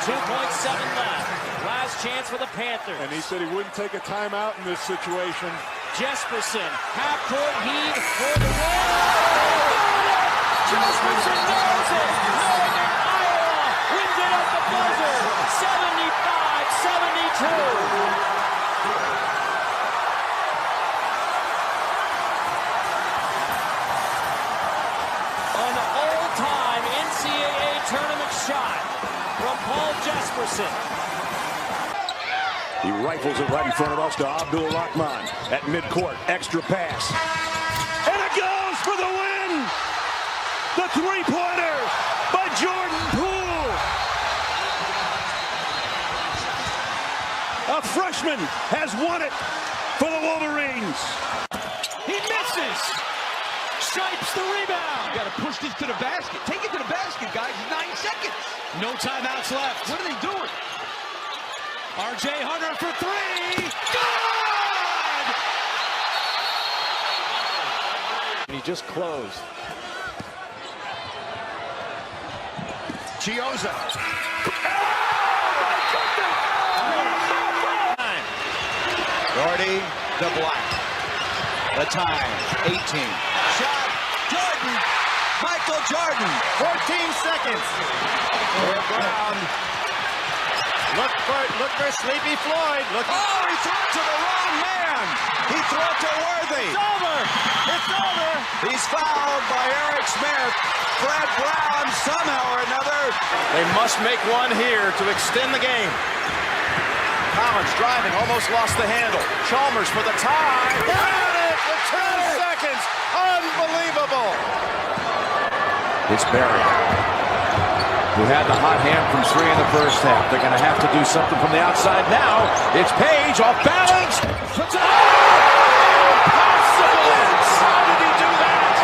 2.7 left. Last chance for the Panthers. And he said he wouldn't take a timeout in this situation. Jesperson, half-court heave for the win. Jesperson does it. Northern Iowa wins it at the buzzer. 75-72. Tournament shot from Paul Jesperson. He rifles it right in front of us to Abdul Rahman at midcourt. Extra pass. And it goes for the win! The three-pointer by Jordan Poole. A freshman has won it for the Wolverines. He misses. Stripes the rebound. Got to push this to the basket. Take it to the basket, guys. 9 seconds. No timeouts left. What are they doing? R.J. Hunter for three. Good! He just closed. Chioza. Doherty to Black. The time, 18. Shot, Jordan. Michael Jordan. 14 seconds. Brown. Look for Sleepy Floyd. Oh, he threw it to the wrong man. He threw it to Worthy. It's over. It's over. He's fouled by Eric Smith. Fred Brown, somehow or another. They must make one here to extend the game. Collins driving, almost lost the handle. Chalmers for the tie. Got it for 2 seconds. Unbelievable. It's Barry, who had the hot hand from three in the first half. They're going to have to do something from the outside now. It's Page off balance. Puts it impossible. How did he do that?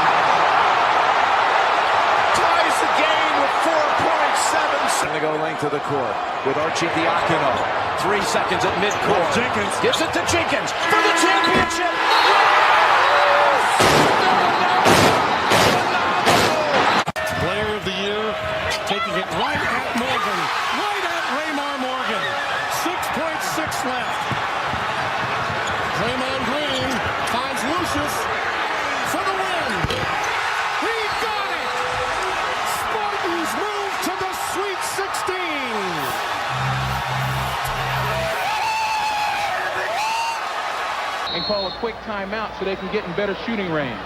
Ties the game with 4.7. Going to go length of the court with Archie Diacono. 3 seconds at midcourt. Jenkins gives it to Jenkins for the championship. Player of the year, taking it right at Morgan. Right at Raymar Morgan. 6.6 left. Draymond Green finds Lucius for the win. He got it! Spartans move to the Sweet 16. And call a quick timeout so they can get in better shooting range.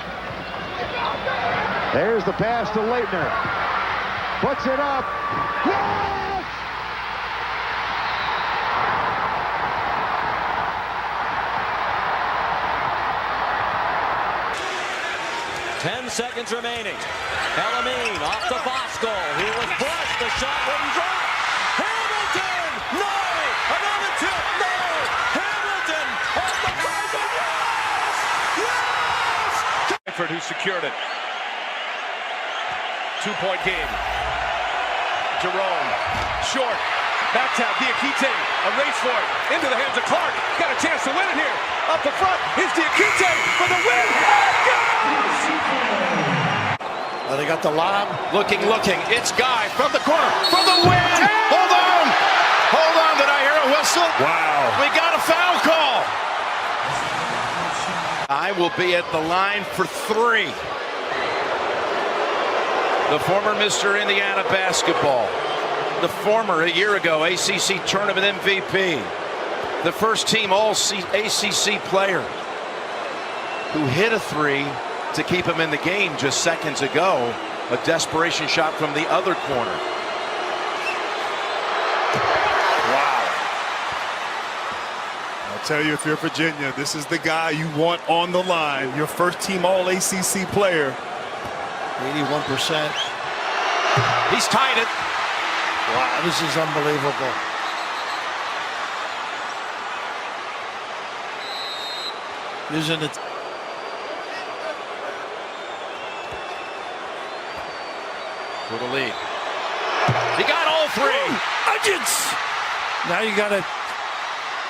There's the pass to Leitner. Puts it up. Yes! 10 seconds remaining. Elamine off to Bosco. He was flushed. The shot wouldn't drop. Hamilton! No! Another tip! No! Hamilton! Off the buzzer! Yes! Yes! Who secured it. 2-point game. Jerome, short, back tap, Diakite, a race for it, into the hands of Clark, got a chance to win it here, up the front, here's Diakite for the win, They got the lob. Looking, it's Guy from the corner, for the win! Hold on, did I hear a whistle? Wow. We got a foul call. I will be at the line for 3. The former Mr. Indiana basketball. The former, a year ago, ACC tournament MVP. The first team all-ACC player who hit a 3 to keep him in the game just seconds ago. A desperation shot from the other corner. Wow. I'll tell you, if you're Virginia, this is the guy you want on the line. Your first team all-ACC player. 81%. He's tied it. Wow, this is unbelievable. Isn't it? For the lead. He got all 3. Agents! Now you got it.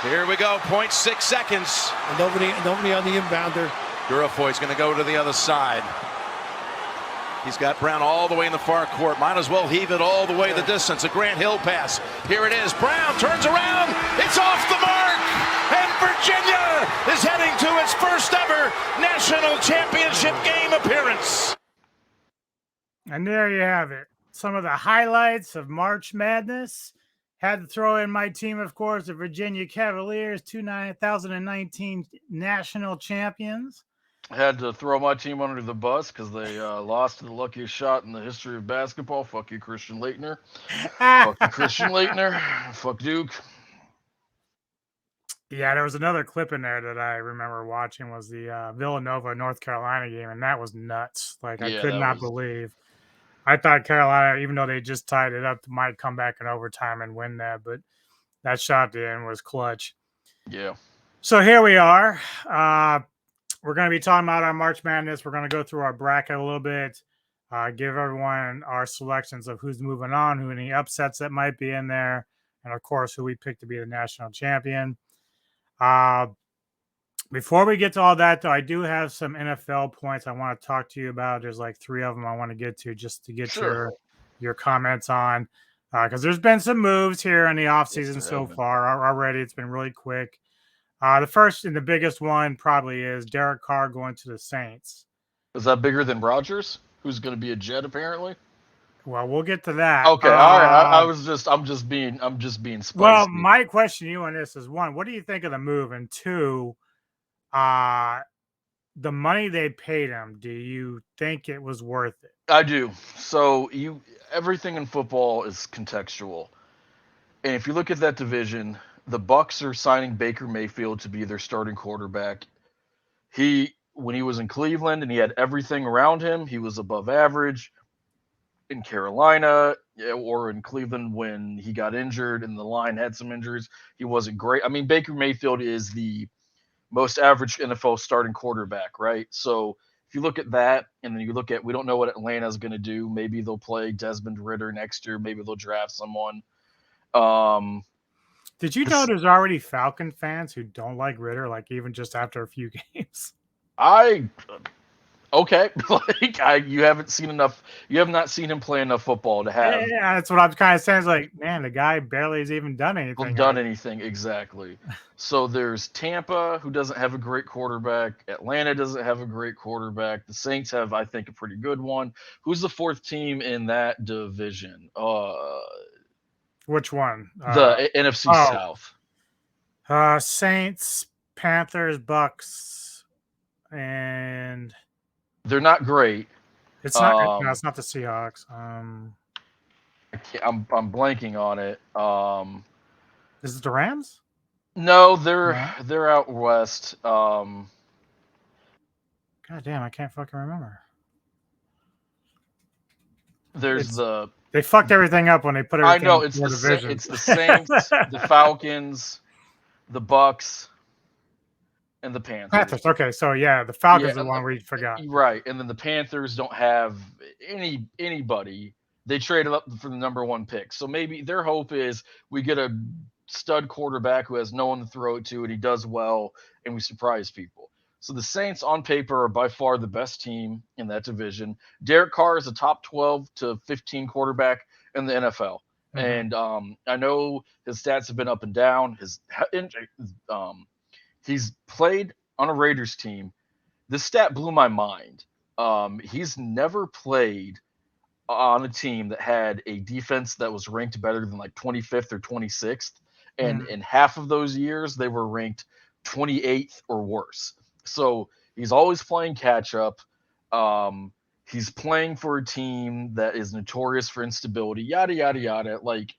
Here we go, 0.6 seconds. Nobody on the inbounder. Durafoy's going to go to the other side. He's got Brown all the way in the far court. Might as well heave it all the way the distance. A Grant Hill pass. Here it is. Brown turns around. It's off the mark. And Virginia is heading to its first ever national championship game appearance. And there you have it. Some of the highlights of March Madness. Had to throw in my team, of course, the Virginia Cavaliers, 2019 national champions. Had to throw my team under the bus because they lost to the luckiest shot in the history of basketball. Fuck you, Christian Laettner. Fuck you, Christian Laettner. Fuck Duke. Yeah, there was another clip in there that I remember watching was the Villanova North Carolina game, and that was nuts. Like, I could not believe. I thought Carolina, even though they just tied it up, might come back in overtime and win that, but that shot at the end was clutch. Yeah. So here we are. We're going to be talking about our March Madness. We're going to go through our bracket a little bit, give everyone our selections of who's moving on, who any upsets that might be in there, and of course, who we picked to be the national champion. Before we get to all that, though, I do have some NFL points I want to talk to you about. There's like 3 of them I want to get to just to get your comments on, because there's been some moves here in the offseason so far already. It's been really quick. The first and the biggest one probably is Derek Carr going to the Saints. Is that bigger than Rodgers, who's going to be a Jet apparently? Well, we'll get to that. Okay, all right. I'm just being spicy. Well, my question to you on this is, 1, what do you think of the move? And 2, the money they paid him, do you think it was worth it? I do. So everything in football is contextual. And if you look at that division, the Bucs are signing Baker Mayfield to be their starting quarterback. When he was in Cleveland and he had everything around him, he was above average. In Carolina or in Cleveland when he got injured and the line had some injuries, he wasn't great. I mean, Baker Mayfield is the most average NFL starting quarterback, right? So if you look at that and then you look at, we don't know what Atlanta's going to do. Maybe they'll play Desmond Ridder next year. Maybe they'll draft someone. Did you know there's already Falcon fans who don't like Ridder, like even just after a few games? Okay, you haven't seen enough. You have not seen him play enough football to have. Yeah, that's what I'm kind of saying. It's like, man, the guy barely has even done anything. Exactly. So there's Tampa, who doesn't have a great quarterback. Atlanta doesn't have a great quarterback. The Saints have, I think, a pretty good one. Who's the 4th team in that division? Which one? The NFC South. Saints, Panthers, Bucks, and they're not great. It's not. No, it's not the Seahawks. I'm blanking on it. Is it the Rams? No, they're out west. God damn, I can't fucking remember. They fucked everything up when they put everything. I know it's the Saints, the Falcons, the Bucks, and the Panthers. Okay, so yeah, the Falcons are the one we forgot. Right, and then the Panthers don't have anybody. They traded up for the number 1 pick. So maybe their hope is we get a stud quarterback who has no one to throw it to and he does well and we surprise people. So the Saints on paper are by far the best team in that division. Derek Carr is a top 12 to 15 quarterback in the NFL. Mm-hmm. And I know his stats have been up and down. He's played on a Raiders team. This stat blew my mind. He's never played on a team that had a defense that was ranked better than like 25th or 26th. And in half of those years, they were ranked 28th or worse. So he's always playing catch up. He's playing for a team that is notorious for instability, yada, yada, yada. Like,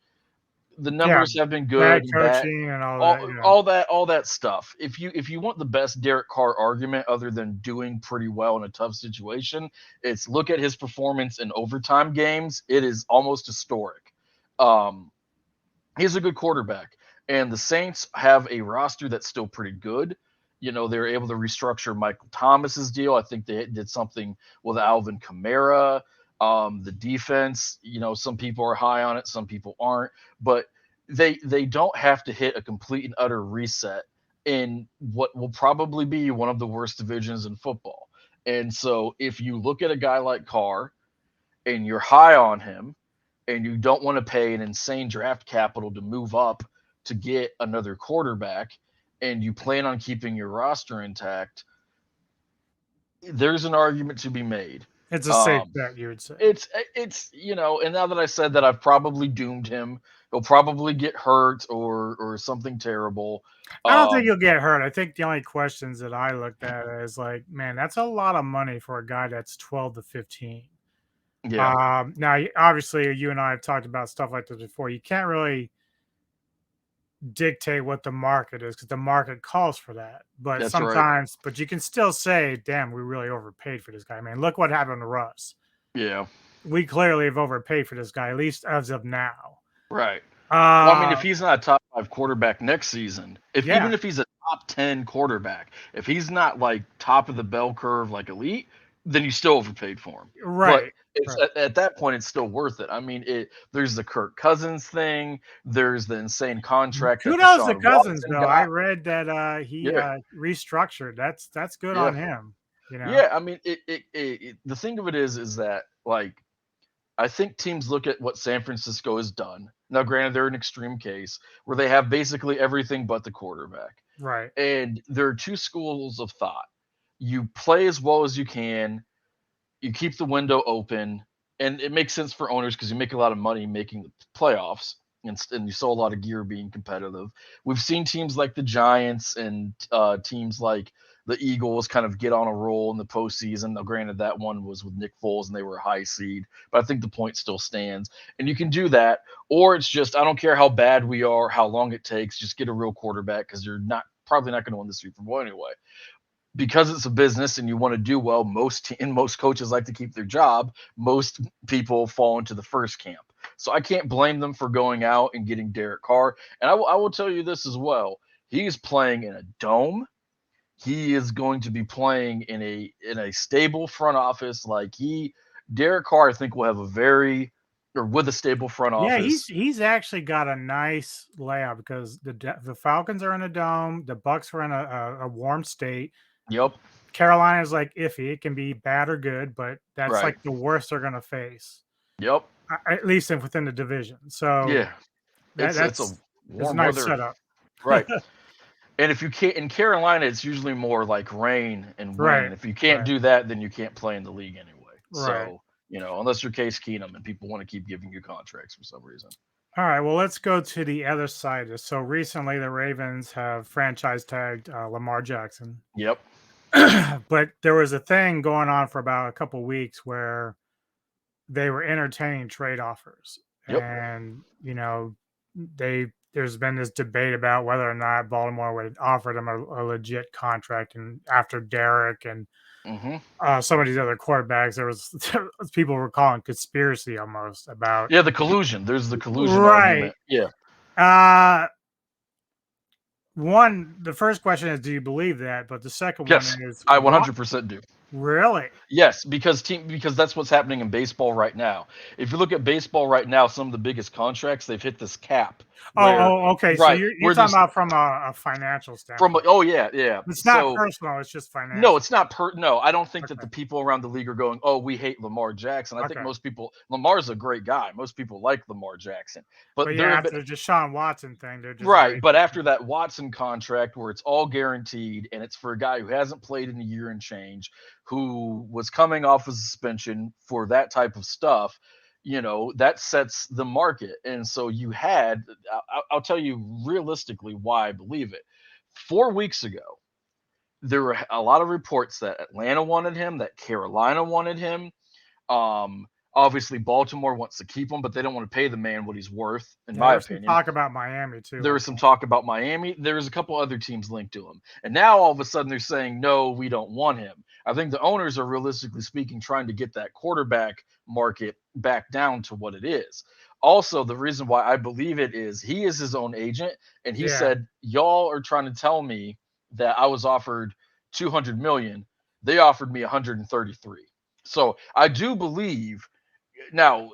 the numbers have been good. Bad coaching and all that stuff. If you want the best Derek Carr argument other than doing pretty well in a tough situation, it's look at his performance in overtime games. It is almost historic. He's a good quarterback. And the Saints have a roster that's still pretty good. You know, they're able to restructure Michael Thomas's deal. I think they did something with Alvin Kamara. The defense, you know, some people are high on it, some people aren't, but they don't have to hit a complete and utter reset in what will probably be one of the worst divisions in football. And so if you look at a guy like Carr, and you're high on him and you don't want to pay an insane draft capital to move up to get another quarterback and you plan on keeping your roster intact, there's an argument to be made. It's a safe Um, bet, you would say. it's and now that I said that, I've probably doomed him. He'll probably get hurt or something terrible. I don't think Um, you'll get hurt. I think the only questions that I looked at is like, man, that's a lot of money for a guy that's 12 to 15. yeah, Now, obviously, you and I have talked about stuff like this before. You can't really dictate what the market is because the market calls for that. But that's right. sometimes, but you can still say, damn, we really overpaid for this guy. I mean, look what happened to Russ. Yeah, We clearly have overpaid for this guy, at least as of now. right. Well, I mean, if Uh, he's not a top 5 quarterback next season, yeah, even if he's a top 10 quarterback, if he's not like top of the bell curve, like elite, then you still overpaid for him. But right. it's Right. at that point, it's still worth it. I mean, there's the Kirk Cousins thing. There's the insane contract that Kudos to Deshaun Cousins, Watson though. I got. read that he Yeah, restructured. That's good yeah, on him. You know. yeah. I mean, the thing of it is that like I think teams look at what San Francisco has done. Now, granted, they're an extreme case where they have basically everything but the quarterback. Right. And there are two schools of thought. You play as well as you can, you keep the window open, and it makes sense for owners because you make a lot of money making the playoffs and you sell a lot of gear being competitive. We've seen teams like the Giants and teams like the Eagles kind of get on a roll in the postseason. Now, granted, that one was with Nick Foles and they were a high seed, but I think the point still stands. And you can do that, or it's just I don't care how bad we are, how long it takes, just get a real quarterback because you're not probably not going to win the Super Bowl anyway. Because it's a business and you want to do well, most coaches like to keep their job. Most people fall into the first camp, so I can't blame them for going out and getting Derek Carr. And I will tell you this as well: he's playing in a dome. He is going to be playing in a stable front office. Derek Carr, I think will have a very or with a stable front Yeah, he's office. he's actually got a nice layout because the Falcons are in a dome, the Bucks are in a warm state. Yep. Carolina is like iffy; it can be bad or good, but that's Right. like the worst they're going to face, Yep. at least within the division. So Yeah. It's a that's a warm nice weather. setup. Right. And if you can't in Carolina, it's usually more like rain and wind. Right, And if you can't right, do that, then you can't play in the league anyway. right. So, unless you're Case Keenum and people want to keep giving you contracts for some reason. All right, well, let's go to the other side. So recently, the Ravens have franchise tagged Lamar Jackson, Yep. but there was a thing going on for about a couple weeks where they were entertaining trade offers, Yep. and there's been this debate about whether or not Baltimore would offer them a legit contract. And after Derek and Hmm. some of these other quarterbacks, there was people were calling conspiracy almost about Yeah, the collusion. There's the collusion right. argument. Yeah. Uh, the first question is, do you believe that? But the second one Yes, is, I what 100% do. really? Yes, because that's what's happening in baseball right now. If you look at baseball right now, some of the biggest contracts they've hit this cap where Okay. So right you're where talking these about from a financial from standpoint. oh yeah. It's not So personal. It's just no, financial. it's not no, I don't think that Okay. the people around the league are going, "Oh, we hate Lamar Jackson." I think Okay. most people Lamar's a great guy. Most people like Lamar Jackson. But But yeah, there have been after the Deshaun Watson thing, they're just right, very but after that Watson contract where it's all guaranteed and it's for a guy who hasn't played in a year and change, who was coming off a suspension for that type of stuff, that sets the market. And so I'll tell you realistically why I believe it. 4 weeks ago, there were a lot of reports that Atlanta wanted him, that Carolina wanted him. Um, Obviously, Baltimore wants to keep him, but they don't want to pay the man what he's worth, in Yeah, there my was some opinion. talk about Miami too. There was some talk about Miami. There was a couple other teams linked to him. And now all of a sudden they're saying, no, we don't want him. I think the owners are realistically speaking trying to get that quarterback market back down to what it is. Also, the reason why I believe it is he is his own agent. And he Yeah. said, y'all are trying to tell me that I was offered 200 million. They offered me 133. So I do believe now,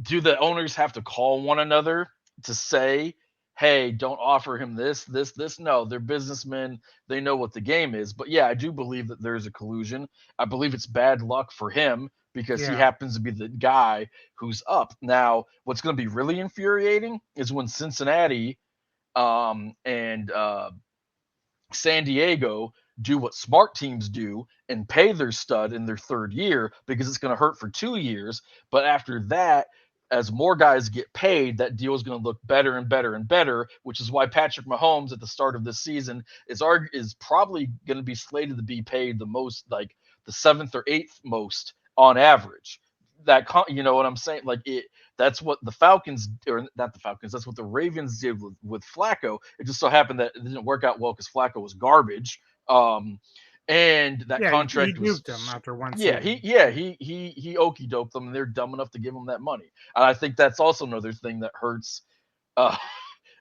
do the owners have to call one another to say, hey, don't offer him this? No, they're businessmen. They know what the game is. But yeah, I do believe that there's a collusion. I believe it's bad luck for him because he Yeah. happens to be the guy who's up. Now, what's going to be really infuriating is when Cincinnati and San Diego do what smart teams do and pay their stud in their third year, because it's going to hurt for 2 years. But after that, as more guys get paid, that deal is going to look better and better and better, which is why Patrick Mahomes at the start of this season is probably going to be slated to be paid the most, like the 7th or 8th most on average. You know what I'm saying? Like that's what the Falcons, or not the Falcons, that's what the Ravens did with Flacco. It just so happened that it didn't work out well because Flacco was garbage. And that Yeah, he contract was, duped him after one yeah, season. he okey doped them, and they're dumb enough to give him that money. And I think that's also another thing that hurts uh,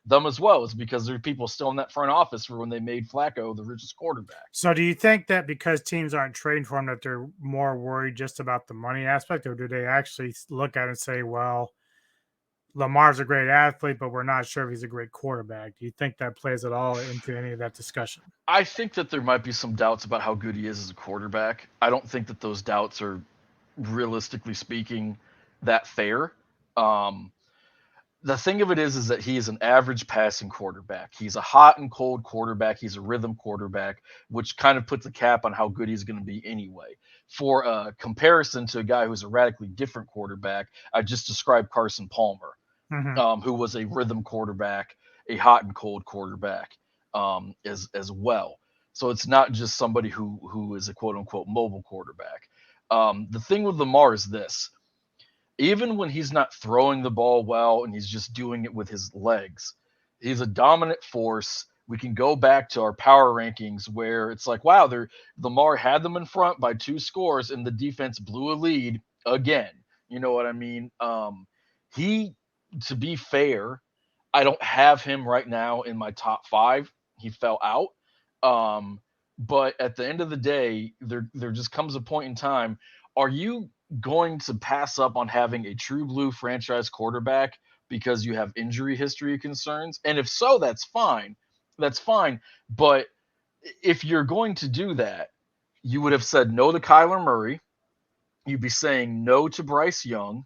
them as well, is because there are people still in that front office for when they made Flacco the richest quarterback. So do you think that because teams aren't trading for him that they're more worried just about the money aspect, or do they actually look at it and say, well, Lamar's a great athlete, but we're not sure if he's a great quarterback? Do you think that plays at all into any of that discussion? I think that there might be some doubts about how good he is as a quarterback. I don't think that those doubts are, realistically speaking, that fair. Um, the thing of it is that he is an average passing quarterback. He's a hot and cold quarterback. He's a rhythm quarterback, which kind of puts a cap on how good he's going to be anyway. For a comparison to a guy who's a radically different quarterback, I just described Carson Palmer, Mm-hmm. who was a rhythm quarterback, a hot and cold quarterback, as well. So it's not just somebody who is a quote unquote mobile quarterback. The thing with Lamar is this: even when he's not throwing the ball well and he's just doing it with his legs, he's a dominant force. We can go back to our power rankings where it's like, wow, Lamar had them in front by 2 scores and the defense blew a lead again. You know what I mean? He, to be fair, I don't have him right now in my top 5. He fell out. But at the end of the day, there just comes a point in time. Are you going to pass up on having a true blue franchise quarterback because you have injury history concerns? And if so, that's fine. That's fine. But if you're going to do that, you would have said no to Kyler Murray. You'd be saying no to Bryce Young.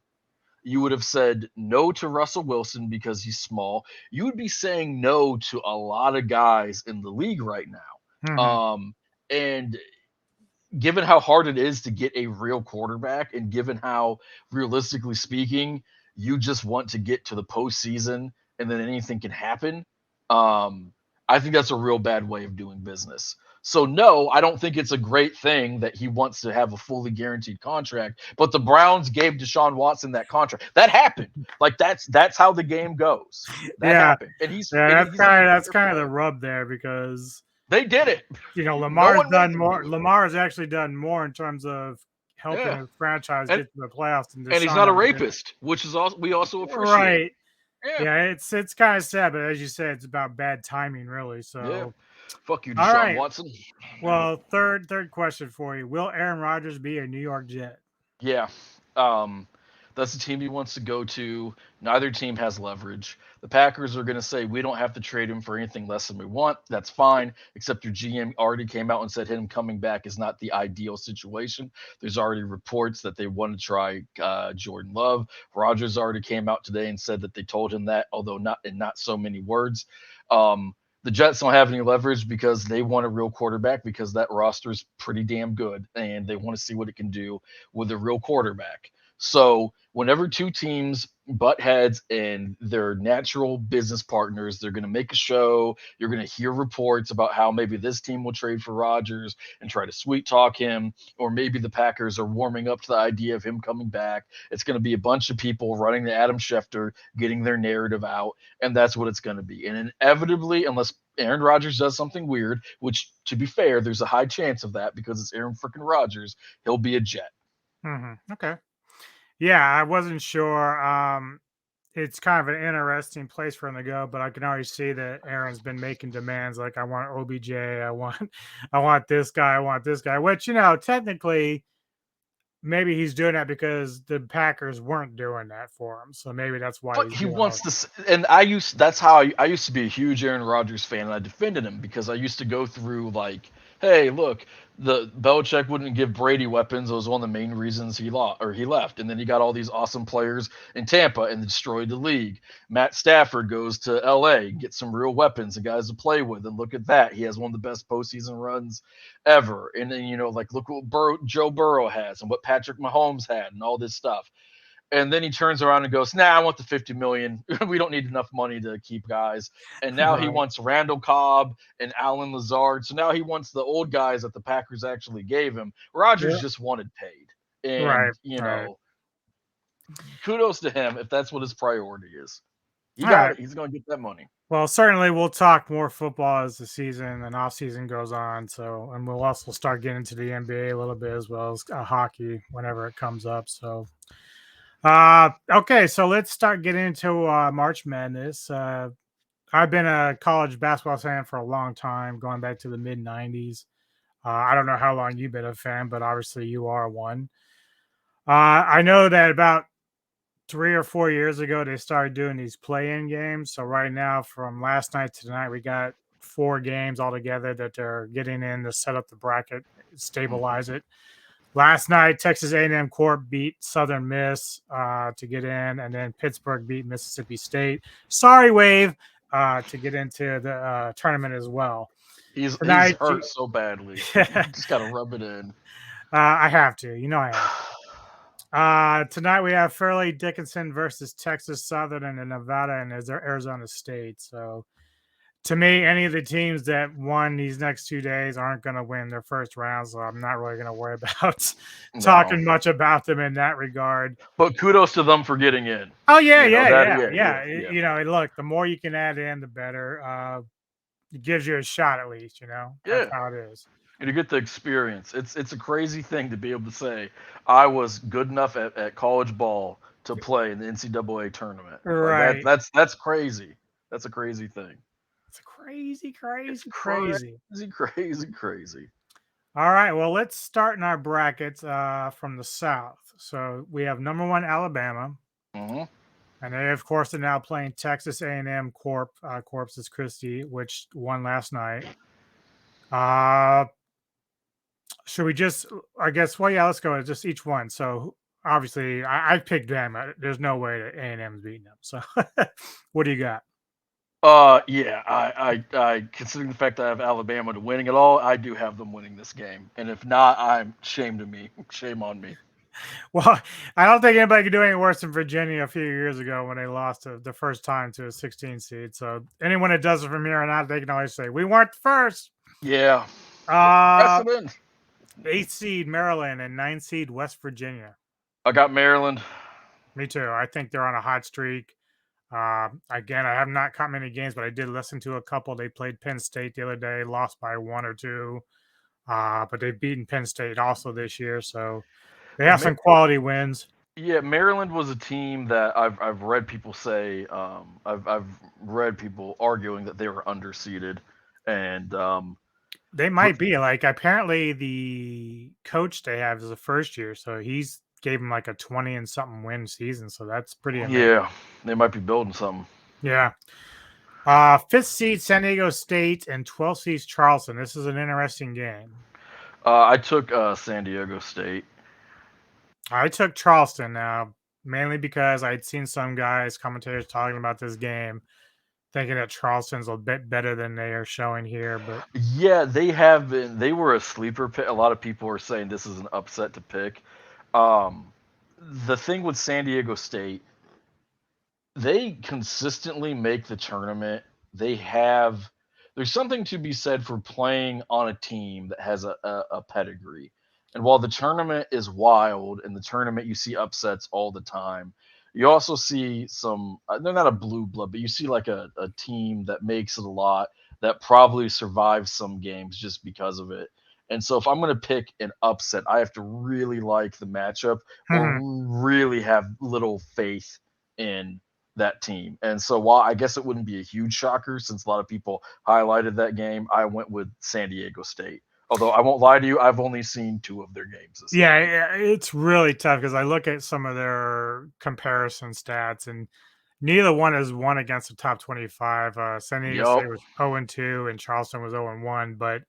You would have said no to Russell Wilson because he's small. You would be saying no to a lot of guys in the league right now. Mm-hmm. And given how hard it is to get a real quarterback, and given how, realistically speaking, you just want to get to the postseason and then anything can happen, I think that's a real bad way of doing business. So no, I don't think it's a great thing that he wants to have a fully guaranteed contract. But the Browns gave Deshaun Watson that contract. That happened. Like that's how the game goes. That happened, and he's that's he's kind of the rub there, because they did it. Lamar's one done made more. the Lamar has actually done more in terms of helping Yeah. his franchise And- get to the playoffs than and he's Deshaun not a ever did. rapist, which is also we also appreciate. Right. Yeah. Yeah, it's kind of sad, but as you said, it's about bad timing, really. So, Yeah. Fuck you, all Deshaun right. Watson. Well, third question for you: will Aaron Rodgers be a New York Jet? Yeah. That's the team he wants to go to. Neither team has leverage. The Packers are going to say, we don't have to trade him for anything less than we want. That's fine, except your GM already came out and said him coming back is not the ideal situation. There's already reports that they want to try Jordan Love. Rodgers already came out today and said that they told him that, although not in not so many words. The Jets don't have any leverage because they want a real quarterback, because that roster is pretty damn good, and they want to see what it can do with a real quarterback. So whenever two teams butt heads and they're natural business partners, they're going to make a show. You're going to hear reports about how maybe this team will trade for Rodgers and try to sweet talk him, or maybe the Packers are warming up to the idea of him coming back. It's going to be a bunch of people running to Adam Schefter, getting their narrative out, and that's what it's going to be. And inevitably, unless Aaron Rodgers does something weird, which, to be fair, there's a high chance of that because it's Aaron freaking Rodgers, he'll be a Jet. Mm-hmm. Okay. Yeah, I wasn't sure. It's kind of an interesting place for him to go, but I can already see that Aaron's been making demands like, I want OBJ, I want this guy, I want this guy, which, technically maybe he's doing that because the Packers weren't doing that for him. So maybe that's why But he's he doing wants all to, and I used to be a huge Aaron Rodgers fan, and I defended him because I used to go through like Hey, look, the Belichick wouldn't give Brady weapons. It was one of the main reasons he lost or he left. And then he got all these awesome players in Tampa and destroyed the league. Matt Stafford goes to LA, gets some real weapons and guys to play with. And look at that. He has one of the best postseason runs ever. And then, like look what Joe Burrow has and what Patrick Mahomes had and all this stuff. And then he turns around and goes, "Nah, I want the 50 million. We don't need enough money to keep guys." And now he Right. wants Randall Cobb and Alan Lazard. So now he wants the old guys that the Packers actually gave him. Rodgers Yeah. just wanted paid. And, Right. Right. kudos to him if that's what his priority is. He All got right. it. He's going to get that money. Well, certainly we'll talk more football as the season and off season goes on. So, and we'll also start getting into the NBA a little bit as well as hockey whenever it comes up. So, okay, so let's start getting into March Madness. I've been a college basketball fan for a long time, going back to the mid '90s. I don't know how long you've been a fan, but obviously you are one. I know that about 3 or 4 years ago they started doing these play-in games. So right now, from last night to tonight, we got 4 games altogether that they're getting in to set up the bracket, stabilize it. Last night, Texas A&M Corp beat Southern Miss to get in, and then Pittsburgh beat Mississippi State. Sorry, Wave, to get into the tournament as well. He's Tonight, hurt so badly. You just got to rub it in. I have to. I have to. Tonight we have Fairleigh Dickinson versus Texas Southern and then Nevada and Arizona State. So to me, any of the teams that won these next 2 days aren't going to win their first round. So I'm not really going to worry about talking much about them in that regard. But kudos to them for getting in. Oh yeah. Yeah. Look, the more you can add in, the better. It gives you a shot at least. That's how it is. And you get the experience. It's a crazy thing to be able to say I was good enough at college ball to play in the NCAA tournament. Right. Like that's crazy. That's a crazy thing. It's crazy. Crazy. All right. Well, let's start in our brackets from the South. So we have number 1 Alabama, Mm-hmm. and they of course are now playing Texas A&M Corpus Christi, which won last night. Should we just? I guess. Well, yeah. Let's go. Just each one. So obviously, I picked them. There's no way that A&M is beating them. So, what do you got? Yeah. I considering the fact that I have Alabama to winning it all, I do have them winning this game. And if not, I'm shame on me. Well, I don't think anybody could do any worse than Virginia a few years ago when they lost the first time to a 16 seed. So anyone that does it from here on out, they can always say we weren't first. Yeah. Precedent. 8th seed Maryland and 9th seed West Virginia. I got Maryland. Me too. I think they're on a hot streak. Again, I have not caught many games, but I did listen to a couple. They played Penn State the other day, lost by 1 or 2. But they've beaten Penn State also this year, so they have some quality wins. Yeah, Maryland was a team that I've read people say. I've read people arguing that they were underseeded, and they might be. Like apparently the coach they have is a first year, so he's gave them like a 20 and something win season, so that's pretty amazing. Yeah, they might be building something. Yeah. 5th seed San Diego State and 12th seed Charleston. This is an interesting game. I took San Diego State. I took Charleston now, mainly because I'd seen some commentators talking about this game, thinking that Charleston's a bit better than they are showing here. But yeah, they have been. They were a sleeper pick. A lot of people are saying this is an upset to pick. The thing with San Diego State, they consistently make the tournament. There's something to be said for playing on a team that has a pedigree. And while the tournament is wild, in the tournament you see upsets all the time, you also see some, they're not a blue blood, but you see like a team that makes it a lot, that probably survives some games just because of it. And so if I'm going to pick an upset, I have to really like the matchup or really have little faith in that team. And so while I guess it wouldn't be a huge shocker since a lot of people highlighted that game, I went with San Diego State. Although I won't lie to you, I've only seen 2 of their games this yeah, it's really tough because I look at some of their comparison stats, and neither one has won against the top 25. San Diego State was 0-2, and Charleston was 0-1. But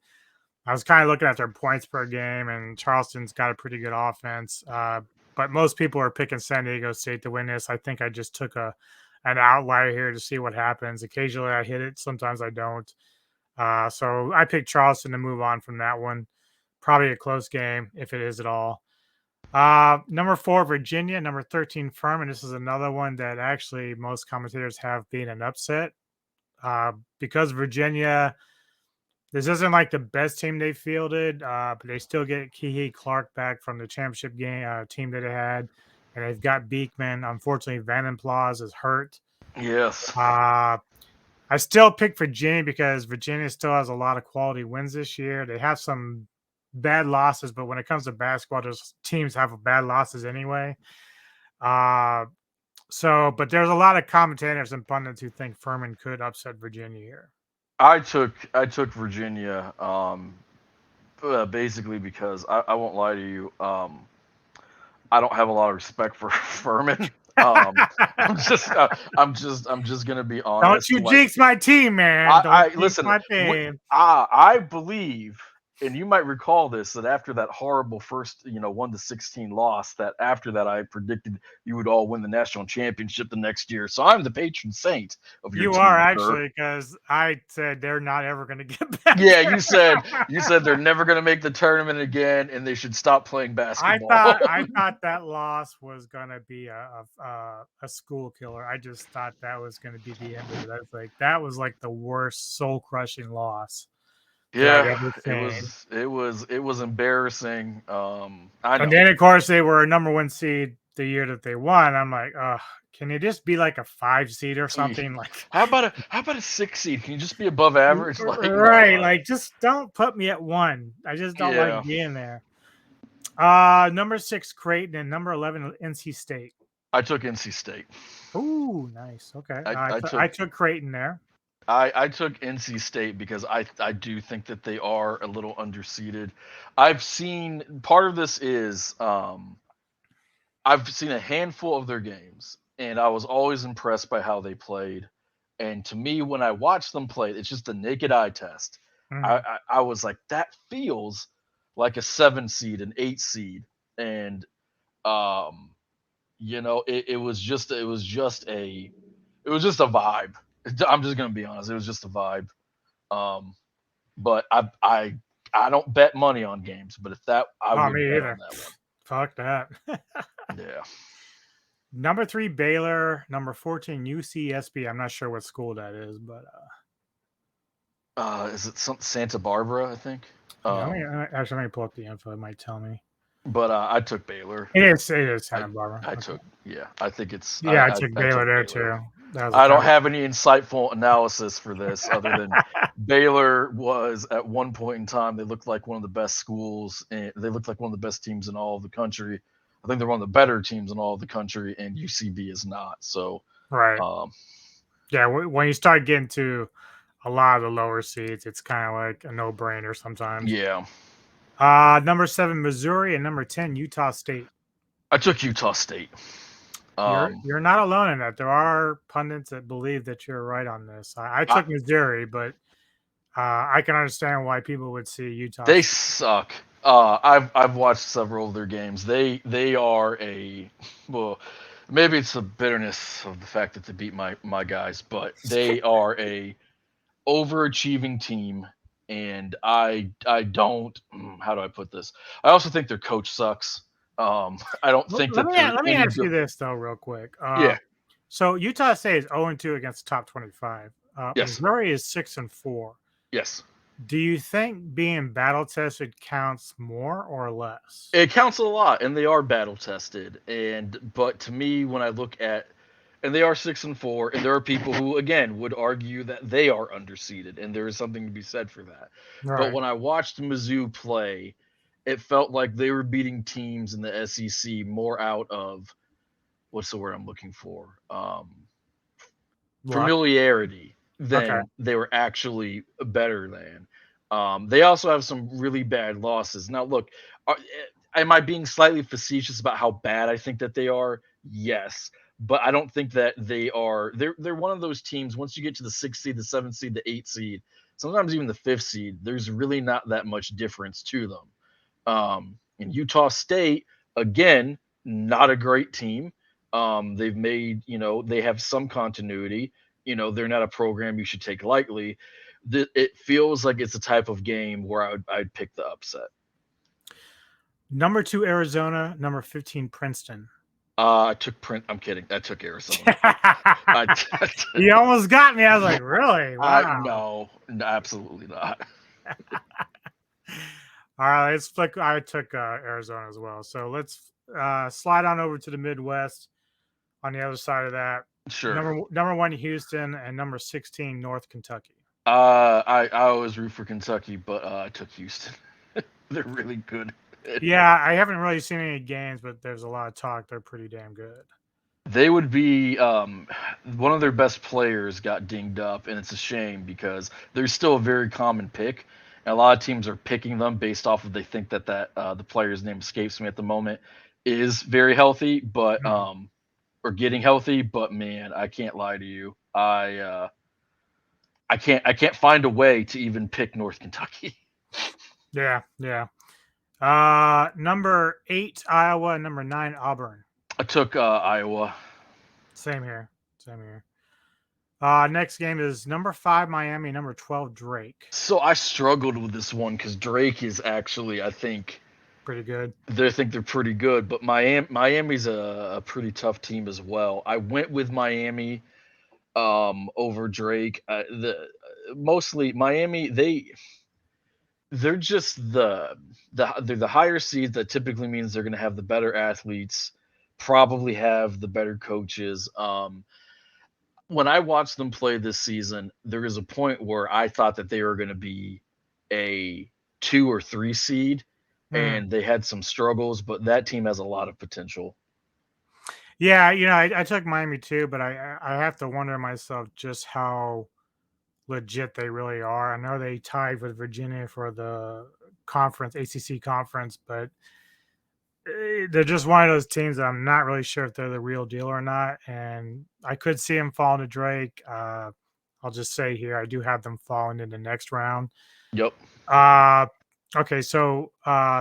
I was kind of looking at their points per game, and Charleston's got a pretty good offense. But most people are picking San Diego State to win this. I think I just took an outlier here to see what happens. Occasionally I hit it, sometimes I don't. So I picked Charleston to move on from that one. Probably a close game, if it is at all. Number 4, Virginia. Number 13, Furman. This is another one that actually most commentators have been an upset. Because Virginia, this isn't like the best team they fielded, but they still get Kihei Clark back from the championship game team that they had, and they've got Beekman. Unfortunately, Vandenplas is hurt. Yes. I still pick Virginia because Virginia still has a lot of quality wins this year. They have some bad losses, but when it comes to basketball, those teams have bad losses anyway. But there's a lot of commentators and pundits who think Furman could upset Virginia here. I took Virginia basically because I won't lie to you. I don't have a lot of respect for Furman. I'm just gonna be honest. Don't you jinx my team, man. Don't listen. my team. I believe, and you might recall this, that after that horrible first, 1-16 loss, that after that I predicted you would all win the national championship the next year. So I'm the patron saint of your team. You are actually, because I said they're not ever going to get back. Yeah, you said they're never going to make the tournament again, and they should stop playing basketball. I thought that loss was going to be a school killer. I just thought that was going to be the end of it. I was like, that was like the worst soul crushing loss. Yeah, it was embarrassing. I know. And then of course they were a number 1 seed the year that they won. I'm like, can it just be like a 5 seed or something? Like, how about a 6 seed? Can you just be above average? Like, right? no. Like, just don't put me at 1. I just don't like being there. Number 6, Creighton, and number 11, NC State. I took NC State. Ooh, nice. Okay, I took Creighton there. I took NC State because I do think that they are a little underseeded. I've seen part of this is I've seen a handful of their games, and I was always impressed by how they played. And to me, when I watched them play, it's just a naked eye test. I was like, that feels like a 7 seed, an 8 seed, and it was just a vibe. I'm just gonna be honest. It was just a vibe. But I don't bet money on games. But if that, I would bet on that one. Fuck that. Yeah. Number 3, Baylor. Number 14, UCSB. I'm not sure what school that is, but is it Santa Barbara? I think. Actually, let me pull up the info. It might tell me. But I took Baylor. It is Santa Barbara. I took it's. I took Baylor there too. I don't have any insightful analysis for this other than Baylor was at one point in time, they looked like one of the best schools, and they looked like one of the best teams in all of the country. I think they're one of the better teams in all of the country, and UCB is not. So right. When you start getting to a lot of the lower seeds, it's kind of like a no-brainer sometimes. Yeah. Number 7, Missouri, and number 10, Utah State. I took Utah State. You're not alone in that. There are pundits that believe that you're right on this. I took Missouri, but I can understand why people would see Utah. They suck. I've watched several of their games. They are maybe it's the bitterness of the fact that they beat my guys, but they are a overachieving team. And I don't. How do I put this? I also think their coach sucks. I don't think that. Let me ask you this though, real quick. Yeah. So Utah State is 0-2 against the top 25. Yes. Missouri is 6-4. Yes. Do you think being battle tested counts more or less? It counts a lot, and they are battle tested. But to me, when I look at, and they are 6-4, and there are people who again would argue that they are underseeded, and there is something to be said for that. Right. But when I watched Mizzou play, it felt like they were beating teams in the SEC more out of, what's the word I'm looking for? Familiarity than they were actually better than. They also have some really bad losses. Now, look, am I being slightly facetious about how bad I think that they are? Yes. But I don't think that they are. They're one of those teams, once you get to the 6th seed, the 7th seed, the 8th seed, sometimes even the 5th seed, there's really not that much difference to them. In Utah State, again, not a great team. They've made, they have some continuity. They're not a program you should take lightly. It feels like it's a type of game where I'd pick the upset. Number 2, Arizona. Number 15, Princeton. I took Print. I'm kidding. I took Arizona. You almost got me. I was like, really? Wow. No, absolutely not. All right, let's flick. I took Arizona as well. So let's slide on over to the Midwest on the other side of that. Sure. Number 1, Houston, and number 16, North Kentucky. I always root for Kentucky, but I took Houston. They're really good. Yeah, I haven't really seen any games, but there's a lot of talk. They're pretty damn good. They would be one of their best players got dinged up, and it's a shame because they're still a very common pick. And a lot of teams are picking them based off of they think that the player's name escapes me at the moment is very healthy, but or getting healthy. But man, I can't lie to you, I can't find a way to even pick North Kentucky. Yeah. Number 8, Iowa, and number 9, Auburn. I took Iowa. Same here. Next game is number 5, Miami, number 12, Drake. So I struggled with this one because Drake is actually, I think, pretty good. They think they're pretty good, but Miami's a pretty tough team as well. I went with Miami over Drake. Mostly Miami, they're just they're the higher seeds. That typically means they're going to have the better athletes, probably have the better coaches. When I watched them play this season, there was a point where I thought that they were going to be a 2 or 3 seed, and they had some struggles, but that team has a lot of potential. Yeah, I took Miami too, but I have to wonder myself just how legit they really are. I know they tied with Virginia for the conference, ACC conference, but they're just one of those teams that I'm not really sure if they're the real deal or not. And I could see them falling to Drake. I'll just say here, I do have them falling in the next round. Yep. Okay, so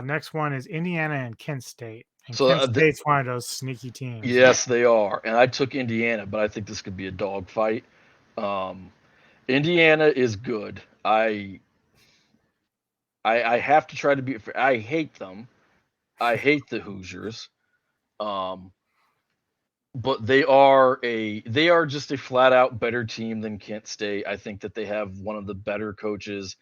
next one is Indiana and Kent State. And So Kent State's one of those sneaky teams. Yes, they are. And I took Indiana, but I think this could be a dogfight. Indiana is good. I have to try to be. I hate them. I hate the Hoosiers. But they are just a flat out better team than Kent State. I think that they have one of the better coaches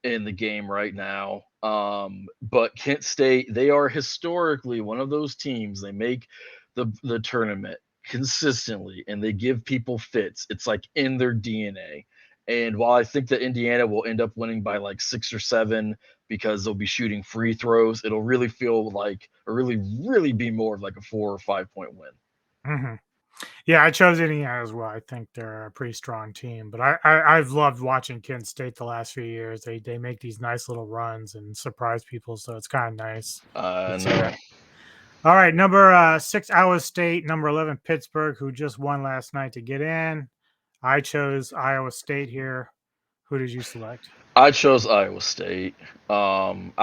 in the game right now. But Kent State, they are historically one of those teams. They make the tournament consistently and they give people fits. It's like in their DNA. And while I think that Indiana will end up winning by like 6 or 7 because they'll be shooting free throws, it'll really feel like, or really be more of like a 4 or 5 point win. Mm-hmm. Yeah, I chose Indiana as well. I think they're a pretty strong team, but I've loved watching Kent State the last few years. They make these nice little runs and surprise people, so it's kind of nice. No. All right, number 6, Iowa State. Number 11, Pittsburgh, who just won last night to get in. I chose Iowa State here. Who did you select? I chose Iowa State. I've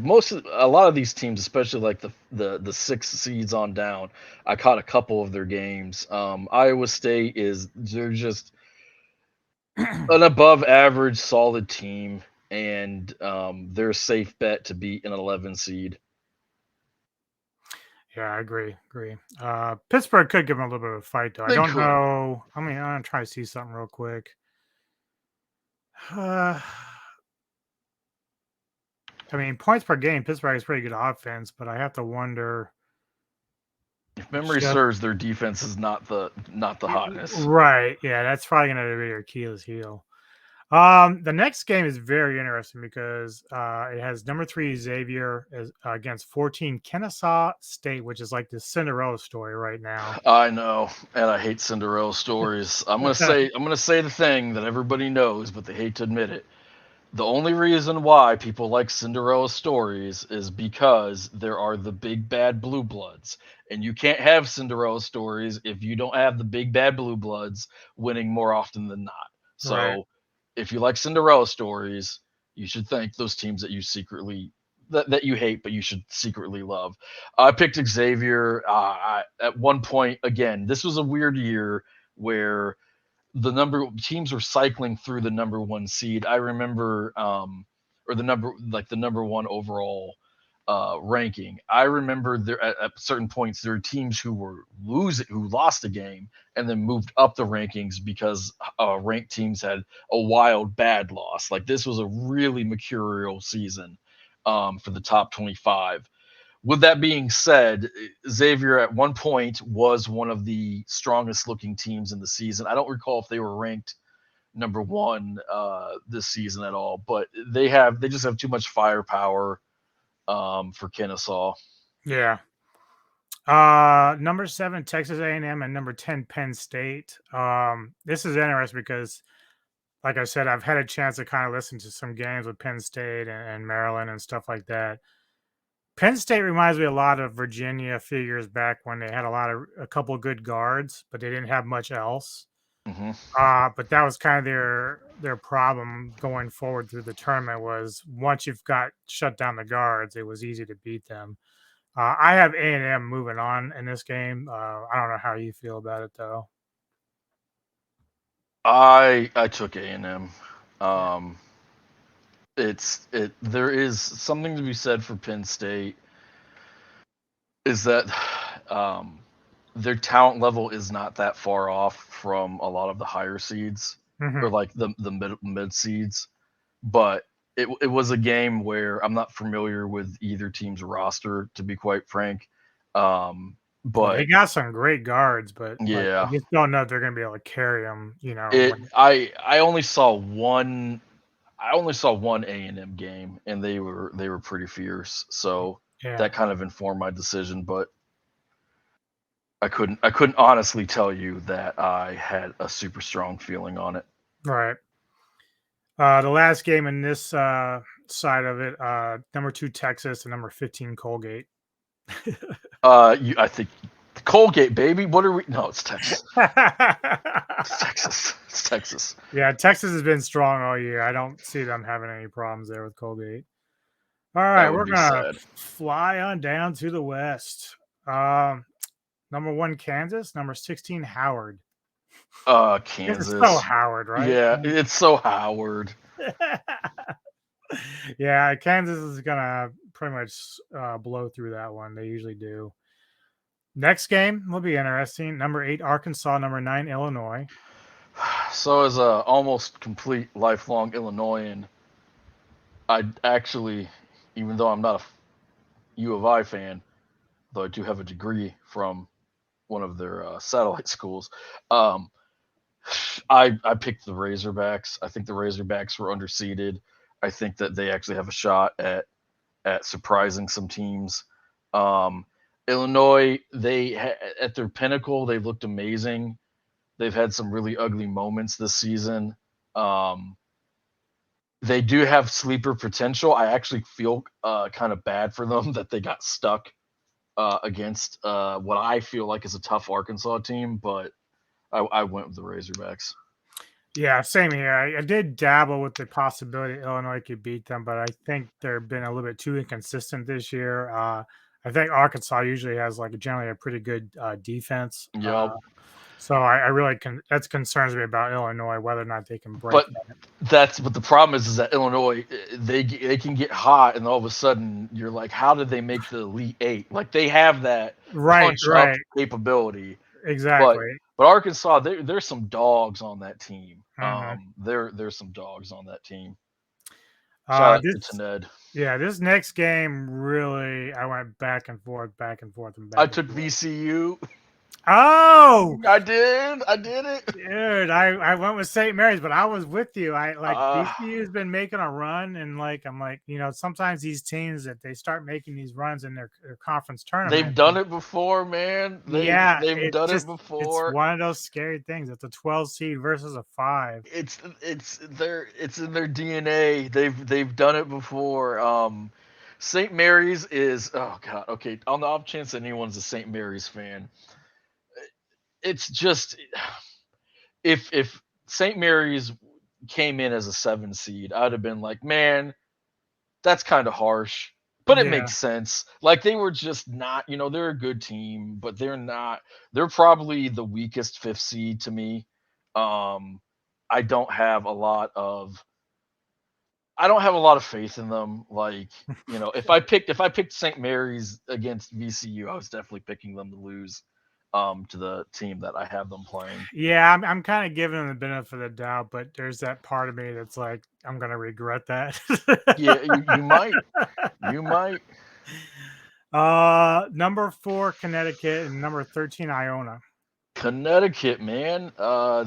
a lot of these teams, especially like the 6 seeds on down, I caught a couple of their games. Iowa State they're just an above average solid team, and they're a safe bet to beat an 11 seed. Yeah, I agree. Pittsburgh could give them a little bit of a fight, though. I don't know. I mean, I'm gonna try to see something real quick. I mean, points per game, Pittsburgh is pretty good offense, but I have to wonder. If memory serves, their defense is not the hottest. Right. Yeah, that's probably going to be their Achilles heel. The next game is very interesting because it has number 3 Xavier against 14 Kennesaw State, which is like the Cinderella story right now. I know, and I hate Cinderella stories. I'm gonna say the thing that everybody knows, but they hate to admit it. The only reason why people like Cinderella stories is because there are the big bad blue bloods, and you can't have Cinderella stories if you don't have the big bad blue bloods winning more often than not. So. Right. if you like Cinderella stories, you should thank those teams that you secretly that you hate, but you should secretly love. I picked Xavier. At one point, again, this was a weird year where the teams were cycling through the number one seed. I remember, or the number one overall ranking. I remember there at certain points there were teams who lost a game and then moved up the rankings because ranked teams had a wild bad loss. Like this was a really mercurial season for the top 25. With that being said, Xavier at one point was one of the strongest looking teams in the season. I don't recall if they were ranked number one this season at all, but they just have too much firepower for Kennesaw. Yeah. Number 7 Texas A&M and number 10 Penn State. This is interesting because, like I said, I've had a chance to kind of listen to some games with Penn State and Maryland and stuff like that. Penn State reminds me a lot of Virginia a few years back when they had a couple of good guards, but they didn't have much else. Mm-hmm. But that was kind of their problem going forward through the tournament was once you've got shut down the guards, it was easy to beat them. I have A&M moving on in this game. I don't know how you feel about it though. I took A&M. There is something to be said for Penn State is that their talent level is not that far off from a lot of the higher seeds or like the mid seeds, but it was a game where I'm not familiar with either team's roster, to be quite frank. But they got some great guards, but yeah, I just don't know if they're going to be able to carry them. I only saw one A&M game, and they were pretty fierce. So that kind of informed my decision, but I couldn't honestly tell you that I had a super strong feeling on it. Right. The last game in this side of it, number 2 Texas and number 15 Colgate. I think Colgate, baby. What are we? No, it's Texas. It's Texas. It's Texas. Yeah, Texas has been strong all year. I don't see them having any problems there with Colgate. All right, we're gonna fly on down to the West. Number 1 Kansas, number 16 Howard. Kansas. It's so Howard, right? Yeah, it's so Howard. Yeah, Kansas is gonna pretty much blow through that one. They usually do. Next game will be interesting. Number 8 Arkansas, number 9 Illinois. So as a almost complete lifelong Illinoisan, I actually, even though I'm not a U of I fan, though I do have a degree from one of their satellite schools, I picked the Razorbacks. I think the Razorbacks were underseeded. I think that they actually have a shot at surprising some teams. Illinois, at their pinnacle, they looked amazing. They've had some really ugly moments this season. They do have sleeper potential. I actually feel kind of bad for them that they got stuck against what I feel like is a tough Arkansas team, but I went with the Razorbacks. Yeah, same here. I did dabble with the possibility Illinois could beat them, but I think they've been a little bit too inconsistent this year. I think Arkansas usually has generally a pretty good defense. Yep. So I really that concerns me about Illinois, whether or not they can break. But the problem is that Illinois they can get hot, and all of a sudden you're like, how did they make the Elite Eight? Like they have that punch up capability. Exactly. But Arkansas, there's some dogs on that team. Mm-hmm. There's some dogs on that team. Shout out to Ned. Yeah, this next game really, I went back and forth. I took VCU. Oh, I did it, dude. I went with St. Mary's, but I was with you. VCU's been making a run, and I'm like, sometimes these teams that they start making these runs in their conference tournament, they've done it before, man. They've done it before. It's one of those scary things. It's a 12 seed versus a 5. It's in their DNA. They've done it before. St. Mary's is okay. On the off chance that anyone's a St. Mary's fan. It's just if St. Mary's came in as a 7 seed, I'd have been like, man, that's kind of harsh. But it Yeah. makes sense. Like they were just not, they're a good team, but they're not. They're probably the weakest 5th seed to me. Um, I don't have a lot of faith in them. Like, if I picked St. Mary's against VCU, I was definitely picking them to lose to the team that I have them playing. Yeah, I'm kind of giving them the benefit of the doubt, but there's that part of me that's like, I'm gonna regret that. Yeah, you might. You might. Number 4, Connecticut, and number 13, Iona. Connecticut, man.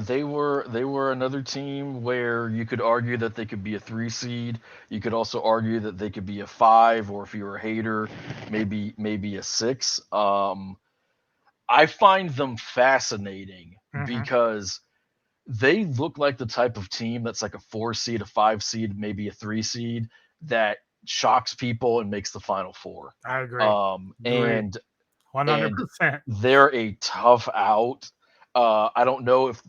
They were another team where you could argue that they could be a 3 seed. You could also argue that they could be a 5, or if you're a hater, maybe a 6. I find them fascinating Mhm. because they look like the type of team that's like a 4 seed, a 5 seed, maybe a 3 seed that shocks people and makes the final 4. I agree. And 100%. they're a tough out. I don't know if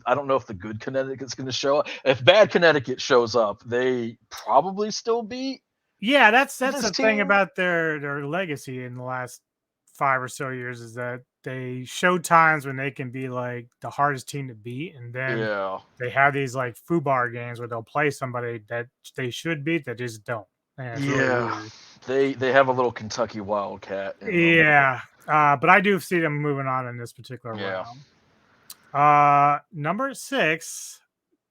the good Connecticut's going to show up. If bad Connecticut shows up, they probably still beat Yeah, that's this the thing team. about their legacy in the last 5 or so years is that they show times when they can be like the hardest team to beat, and then Yeah, they have these like FUBAR games where they'll play somebody that they should beat that just don't. And it's really yeah. weird. They have a little Kentucky Wildcat in them. Yeah. But I do see them moving on in this particular Yeah. round. Number 6,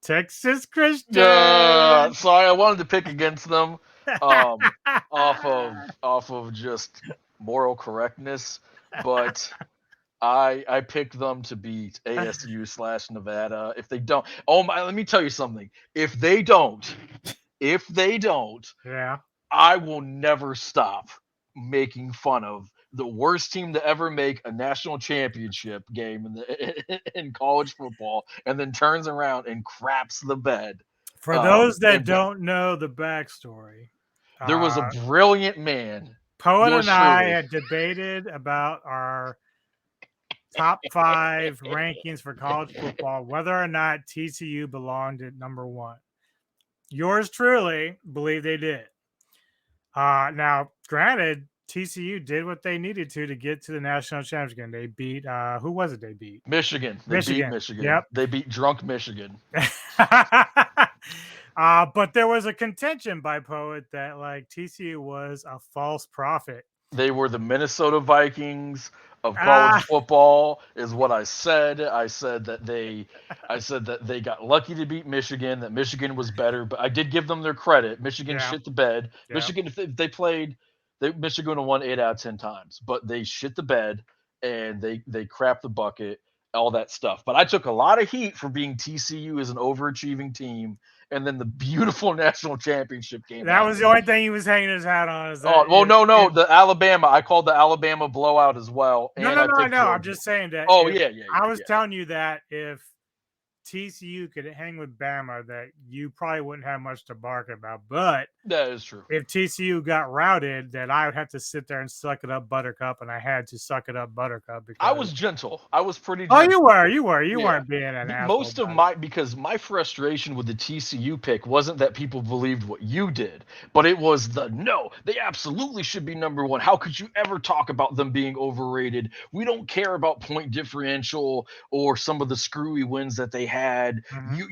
Texas Christian. Sorry, I wanted to pick against them, off of just moral correctness, but I picked them to beat ASU/Nevada. If they don't, oh my, let me tell you something. If they don't, Yeah. I will never stop making fun of the worst team to ever make a national championship game in college football, and then turns around and craps the bed. For those that And don't know the backstory, there was a uh, brilliant man, Poet yours and I truly. had debated about our top 5 rankings for college football, whether or not TCU belonged at number 1. Yours truly believe they did. Now, granted, TCU did what they needed to get to the national championship game. They beat who was it? They beat Michigan. They beat Michigan. Michigan. Yep. They beat drunk Michigan. But there was a contention by Poet that like TCU was a false prophet. They were the Minnesota Vikings of college Ah, football, is what I said. I said that they got lucky to beat Michigan, that Michigan was better, but I did give them their credit. Michigan yeah, shit the bed. yeah. Michigan, if they played, Michigan would have won 8 out of 10 times, but they shit the bed and they crap the bucket, all that stuff. But I took a lot of heat for being TCU as an overachieving team, and then the beautiful national championship game That was happened. the only thing he was hanging his hat on. Is Oh that well, no, if the Alabama. I called the Alabama blowout as well, no, and no, I no, I picked know. I'm Georgia. just saying that Oh if yeah, I was yeah. telling you that if TCU could hang with Bama, that you probably wouldn't have much to bark about. But That is true. if TCU got routed, that I would have to sit there and suck it up, Buttercup, and I had to suck it up, Buttercup, I because was gentle. I was pretty oh, gentle. you Yeah. weren't being an asshole Most of about it. because my frustration with the TCU pick wasn't that people believed what you did, but it was no, they absolutely should be number 1. How could you ever talk about them being overrated? We don't care about point differential or some of the screwy wins that they had. Mhm.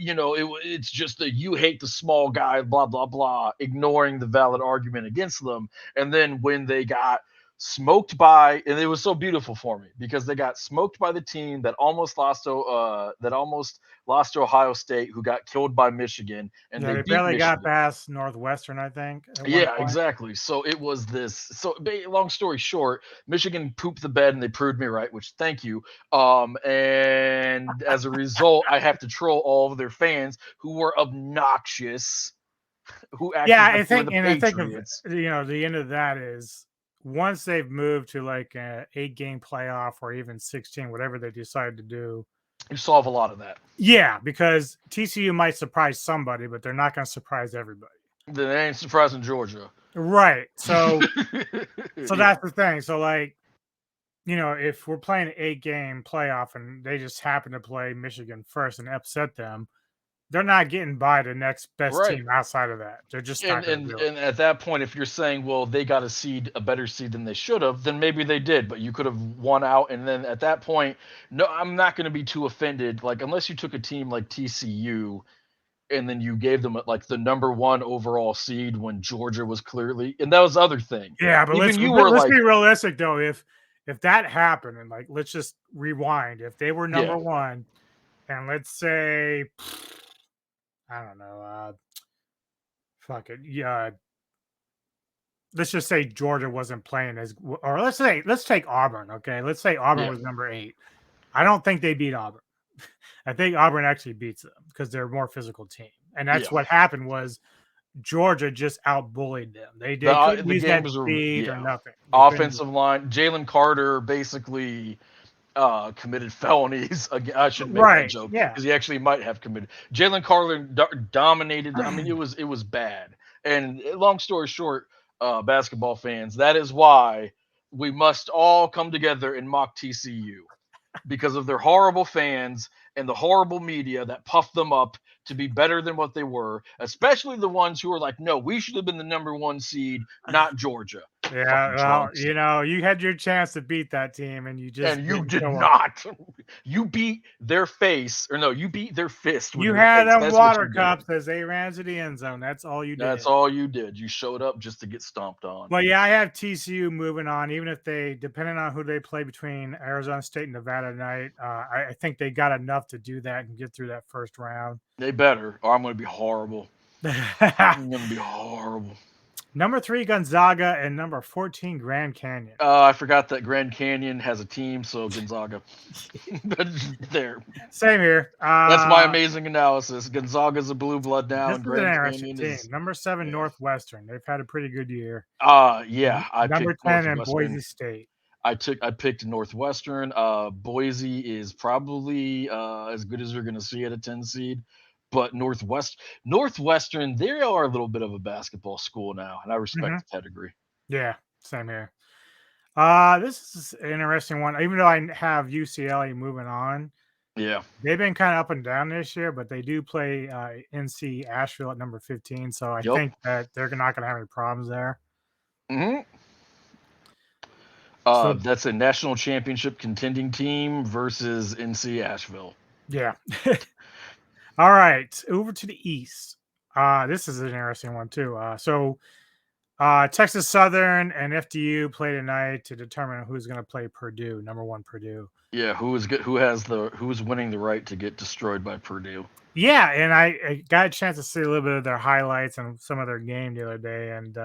It's just that you hate the small guy, blah blah blah, ignoring the valid argument against them. And then when they got smoked by, and it was so beautiful for me because they got smoked by the team that almost lost to Ohio State, who got killed by Michigan, and Yeah, they they beat barely got Michigan. past Northwestern, I think, at one Yeah, point. exactly. So it was this. So long story short, Michigan pooped the bed, and they proved me right, which thank you. And as a result, I have to troll all of their fans who were obnoxious, who Yeah, acted like they were the I think of Patriots. the end of that is once they've moved to like a 8-game playoff or even 16, whatever they decide to do. You solve a lot of that. Yeah, because TCU might surprise somebody, but they're not going to surprise everybody. Then it ain't surprising Georgia. Right. So Yeah. that's the thing. So like, if we're playing an 8-game playoff and they just happen to play Michigan first and upset them, they're not getting by the next best Right. team outside of that. They're just And not going to and do it. and at that point, if you're saying, well, they got a better seed than they should have, then maybe they did, but you could have won out. And then at that point, no, I'm not going to be too offended. Like unless you took a team like TCU and then you gave them like the number one overall seed when Georgia was clearly, and that was the other thing. Yeah, but Even you were let's like, be realistic though. If that happened, and like let's just rewind. If they were yeah, number one, and let's say I don't know, fuck it, yeah. Let's just say Georgia wasn't playing or let's take Auburn. Okay, let's say Auburn yeah, was number 8. I don't think they beat Auburn. I think Auburn actually beats them because they're a more physical team, and yeah. that's what happened was Georgia just outbullied them. They couldn't The use that games are, speed or yeah, nothing. They couldn't do offensive line. Jalen Carter basically committed felonies. Again, I shouldn't make that right. joke Yeah. because he actually might have committed. Jalen Carter dominated. I mean, it was bad. And long story short, basketball fans, that is why we must all come together and mock TCU because of their horrible fans and the horrible media that puffed them up to be better than what they were, especially the ones who are like, no, we should have been the number one seed, not Georgia. Yeah, Fucking well, drunks. you had your chance to beat that team, and you just And you didn't did show up. not. You beat their face, or no, you beat their fist with You your had face. them That's what you water did. cups as they ran to the end zone. That's all you did. That's all you did. You showed up just to get stomped on. Well, yeah, I have TCU moving on, even if they, depending on who they play between Arizona State and Nevada tonight, I think they got enough to do that and get through that first round. They better, or I'm going to be horrible. I'm going to be horrible. Number 3, Gonzaga, and number 14, Grand Canyon. I forgot that Grand Canyon has a team, so Gonzaga. There. Same here. That's my amazing analysis. Gonzaga's a blue blood now, This and is an Grand interesting Canyon team. is. Number 7, Yeah. Northwestern. They've had a pretty good year. Yeah, I Number picked 10 and Northwestern. Boise State. I picked Northwestern. Boise is probably as good as you're going to see at a 10 seed, but Northwestern, they are a little bit of a basketball school now, and I respect the pedigree. Yeah, same here. This is an interesting one. Even though I have UCLA moving on, Yeah, they've been kind of up and down this year, but they do play NC Asheville at number 15, so I Yep. think that they're not going to have any problems there. hmm So that's a national championship contending team versus NC Asheville. yeah. All right, over to the East. This is an interesting one too. Texas Southern and FDU play tonight to determine who's going to play Purdue. Number 1, Purdue. Yeah, who's winning the right to get destroyed by Purdue? Yeah, and I got a chance to see a little bit of their highlights and some of their game the other day, and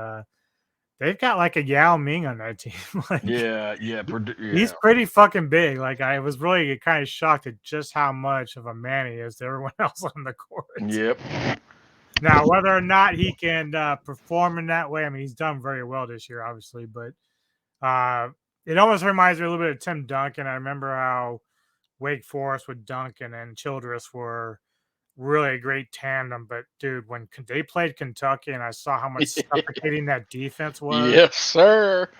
they've got like a Yao Ming on that team. Like, Yeah, Purdue. Yeah. he's pretty fucking big. Like, I was really kind of shocked at just how much of a man he is to everyone else on the court. Yep. Now, whether or not he can perform in that way, I mean, he's done very well this year, obviously, but it almost reminds me a little bit of Tim Duncan. I remember how Wake Forest with Duncan and Childress were really a great tandem. But, dude, when they played Kentucky and I saw how much suffocating that defense was. Yes, sir.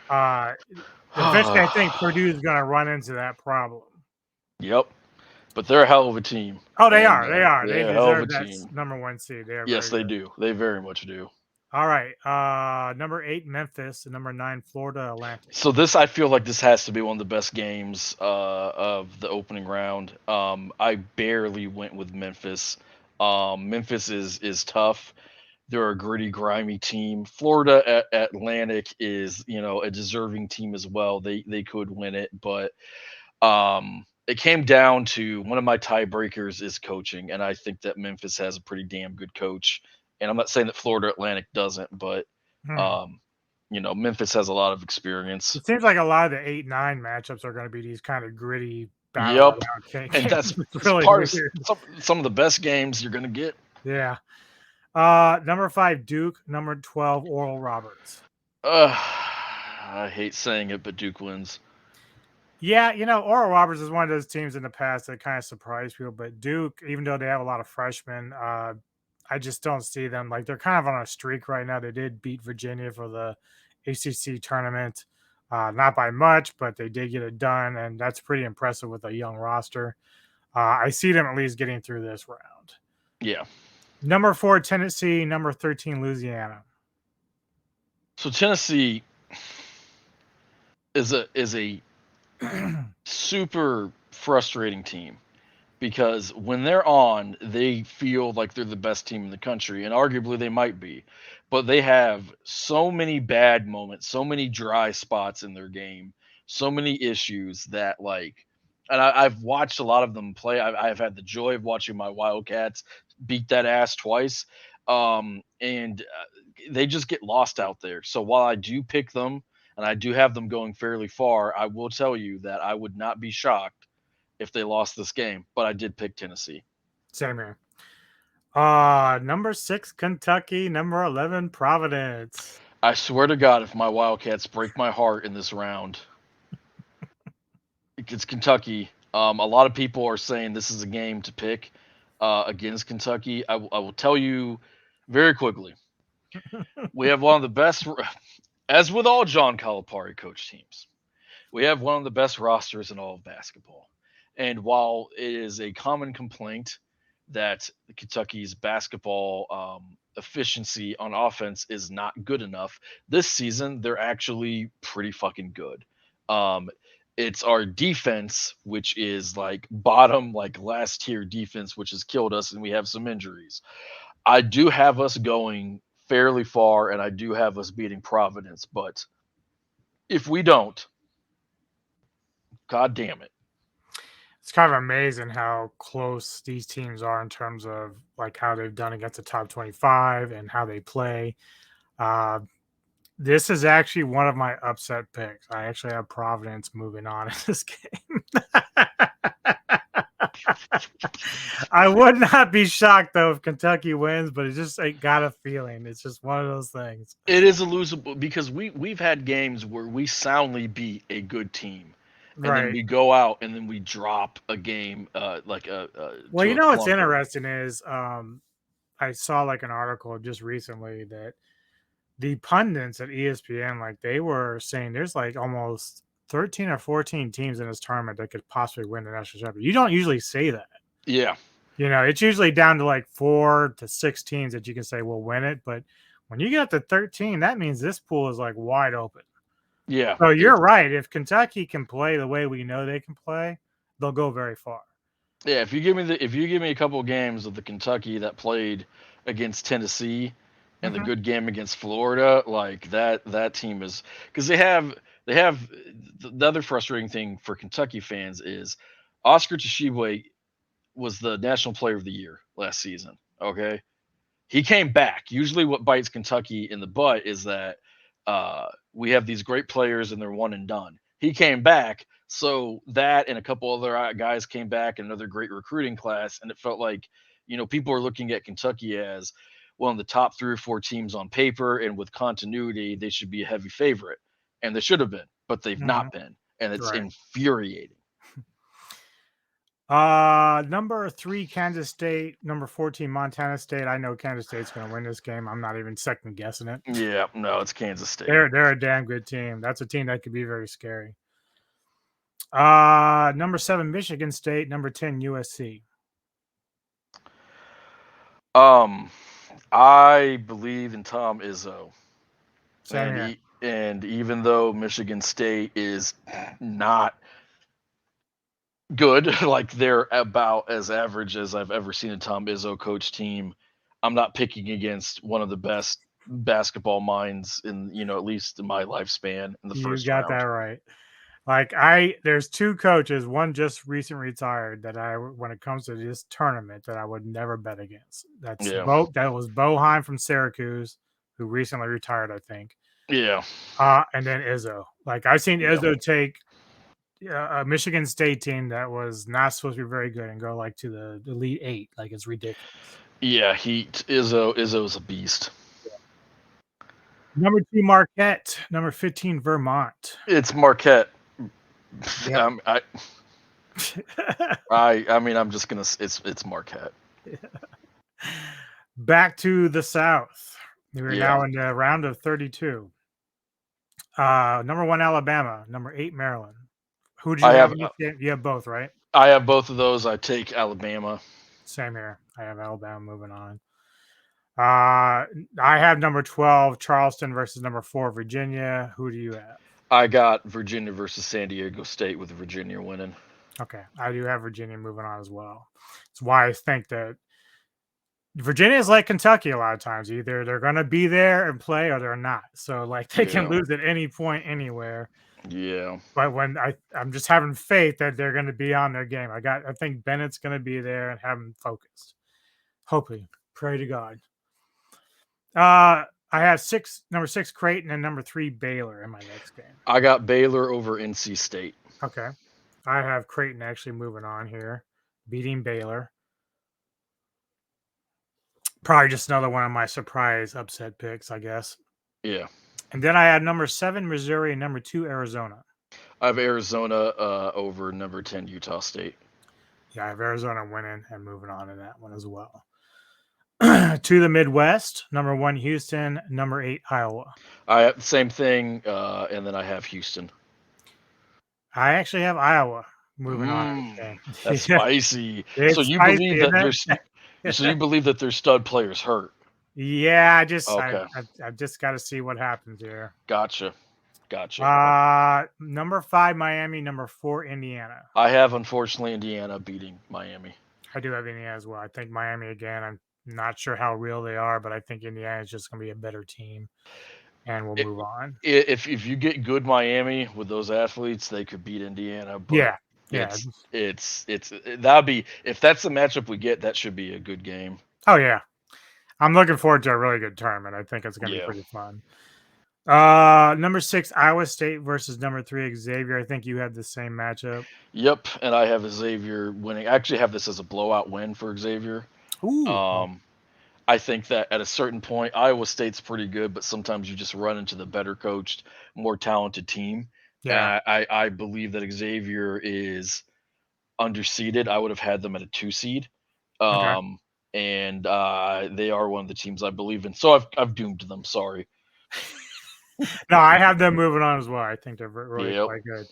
Eventually, I think Purdue's going to run into that problem. Yep. But they're a hell of a team. Oh, they are. They are. They They're a hell of deserve a that team. number 1 seed. They are Yes, very they good. do. They very much do. All right. Number 8, Memphis, and number 9, Florida Atlantic. So I feel like this has to be one of the best games of the opening round. I barely went with Memphis. Memphis is tough. They're a gritty, grimy team. Florida Atlantic is, a deserving team as well. They could win it, but it came down to one of my tiebreakers is coaching, and I think that Memphis has a pretty damn good coach. And I'm not saying that Florida Atlantic doesn't, but Memphis has a lot of experience. It seems like a lot of the 8-9 matchups are going to be these kind of gritty battle. Yep, and that's really part weird. of some of the best games you're going to get. Yeah. Number 5, Duke. Number 12, Oral Roberts. I hate saying it, but Duke wins. Yeah, Oral Roberts is one of those teams in the past that kind of surprised people, but Duke, even though they have a lot of freshmen, I just don't see them. Like, they're kind of on a streak right now. They did beat Virginia for the ACC tournament. Not by much, but they did get it done, and that's pretty impressive with a young roster. I see them at least getting through this round. Yeah. Number 4, Tennessee. Number 13, Louisiana. So Tennessee is a super frustrating team because when they're on, they feel like they're the best team in the country, and arguably they might be. But they have so many bad moments, so many dry spots in their game, so many issues that and I've watched a lot of them play. I've had the joy of watching my Wildcats beat that ass twice, and they just get lost out there. So while I do pick them and I do have them going fairly far, I will tell you that I would not be shocked if they lost this game, but I did pick Tennessee. Same here. Number 6, Kentucky. Number 11, Providence. I swear to God, if my Wildcats break my heart in this round, it's Kentucky. A lot of people are saying this is a game to pick against Kentucky. I will tell you very quickly. We have one of the best, as with all John Calipari coach teams, we have one of the best rosters in all of basketball. And while it is a common complaint that Kentucky's basketball efficiency on offense is not good enough, this season they're actually pretty fucking good. It's our defense, which is like bottom, like last tier defense, which has killed us, and we have some injuries. I do have us going fairly far, and I do have us beating Providence, but if we don't, God damn it. It's kind of amazing how close these teams are in terms of like how they've done against the top 25 and how they play. This is actually one of my upset picks. I actually have Providence moving on in this game. I would not be shocked though if Kentucky wins, but it got a feeling. It's just one of those things. It is a losable because we've had games where we soundly beat a good team, and then we go out and then we drop a game Well, you know what's interesting is I saw like an article just recently that the pundits at ESPN, like they were saying there's like almost 13 or 14 teams in this tournament that could possibly win the national championship. You don't usually say that. Yeah. You know, it's usually down to like 4 to 6 teams that you can say will win it. But when you get up to 13, that means this pool is like wide open. Yeah. So you're right. If Kentucky can play the way we know they can play, they'll go very far. Yeah, if you give me a couple of games of the Kentucky that played against Tennessee and the good game against Florida, like that team is because they have the other frustrating thing for Kentucky fans is Oscar Tshiebwe was the National Player of the Year last season. Okay, he came back. Usually, what bites Kentucky in the butt is that we have these great players and they're one and done. He came back, so that and a couple other guys came back, and another great recruiting class, and it felt like people are looking at Kentucky as one of the top 3 or 4 teams on paper, and with continuity, they should be a heavy favorite, and they should have been, but they've not been, and it's infuriating. Number 3, Kansas State. Number 14, Montana State. I know Kansas State's going to win this game. I'm not even second guessing it. Yeah, no, it's Kansas State. They're a damn good team. That's a team that could be very scary. Number 7, Michigan State. Number 10, USC. I believe in Tom Izzo. Same here. And even though Michigan State is not good, like they're about as average as I've ever seen a Tom Izzo coach team, I'm not picking against one of the best basketball minds in at least in my lifespan in the first round. You got that right. Like there's 2 coaches, one just recently retired that when it comes to this tournament that I would never bet against. That was Boheim from Syracuse, who recently retired, I think. Yeah. And then Izzo. Like I've seen Izzo take a Michigan State team that was not supposed to be very good and go like to the Elite 8. Like it's ridiculous. Yeah, Izzo's a beast. Number 2, Marquette. Number 15, Vermont. It's Marquette. Yeah. I mean, I'm just gonna. It's Marquette. Back to the South. We're now in the round of 32. Number 1, Alabama. Number 8, Maryland. Who do you have? You have both, right? I have both of those. I take Alabama. Same here. I have Alabama moving on. I have number 12 Charleston versus number 4 Virginia. Who do you have? I got Virginia versus San Diego State with Virginia winning. Okay, I do have Virginia moving on as well. That's why I think that Virginia is like Kentucky a lot of times. Either they're going to be there and play or they're not. So like they can lose at any point anywhere. Yeah. But when I'm just having faith that they're going to be on their game. I think Bennett's going to be there and have them focused. Hopefully, pray to God. I have number 6 Creighton and number 3 Baylor in my next game. I got Baylor over NC State. Okay. I have Creighton actually moving on here, beating Baylor. Probably just another one of my surprise upset picks, I guess. Yeah. And then I had number 7 Missouri and number 2 Arizona. I have Arizona over number 10 Utah State. Yeah, I have Arizona winning and moving on in that one as well. To the Midwest, number 1 Houston, number 8 Iowa. I have the same thing, and then I have Houston. I actually have Iowa moving on in this game. That's spicy. It's So you spicy, believe that isn't there's so you believe that their stud players hurt. Yeah, I just got to see what happens here. Gotcha. Number 5 Miami, number 4 Indiana. I have unfortunately Indiana beating Miami. I do have Indiana as well. I think Miami again. I'm not sure how real they are, but I think Indiana is just going to be a better team, and we'll move on. If you get good Miami with those athletes, they could beat Indiana. But yeah. It's that'd be, if that's the matchup we get, that should be a good game. Oh yeah, I'm looking forward to a really good tournament. I think it's going to be pretty fun. Number 6 Iowa State versus number 3 Xavier. I think you had the same matchup. Yep, and I have Xavier winning. I actually have this as a blowout win for Xavier. Ooh. I think that at a certain point, Iowa State's pretty good, but sometimes you just run into the better coached, more talented team. Yeah, I believe that Xavier is underseeded. I would have had them at a 2 seed. Okay. And they are one of the teams I believe in. So I've doomed them. Sorry. No, I have them moving on as well. I think they're really quite good.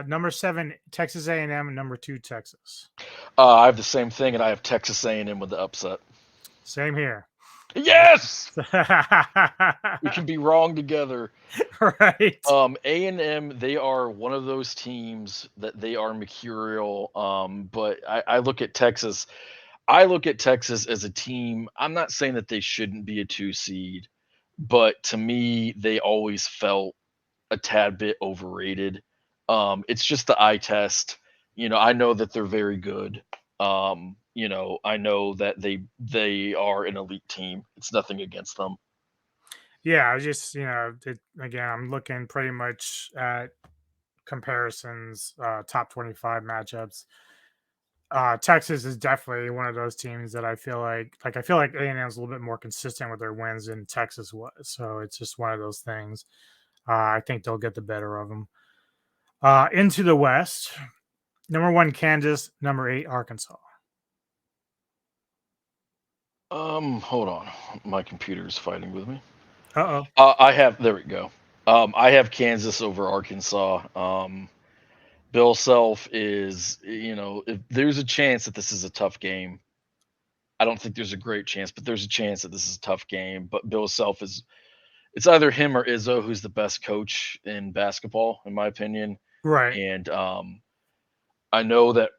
Number 7 Texas A&M and number 2 Texas. I have the same thing, and I have Texas A&M with the upset. Same here. Yes, we can be wrong together. Right. A&M, they are one of those teams that they are mercurial. But I look at Texas. I look at Texas as a team. I'm not saying that they shouldn't be a 2 seed, but to me, they always felt a tad bit overrated. It's just the eye test. I know that they're very good. I know that they are an elite team. It's nothing against them. Yeah, I just, again, I'm looking pretty much at comparisons, top 25 matchups. Texas is definitely one of those teams that I feel like A&M is a little bit more consistent with their wins than Texas was. So it's just one of those things. I think they'll get the better of them. Into the West, number 1 Kansas, number 8 Arkansas. Hold on, my computer is fighting with me. Uh-oh. There we go. I have Kansas over Arkansas. Bill Self is, if there's a chance that this is a tough game. I don't think there's a great chance, but there's a chance that this is a tough game. But Bill Self it's either him or Izzo who's the best coach in basketball, in my opinion. Right. And I know that,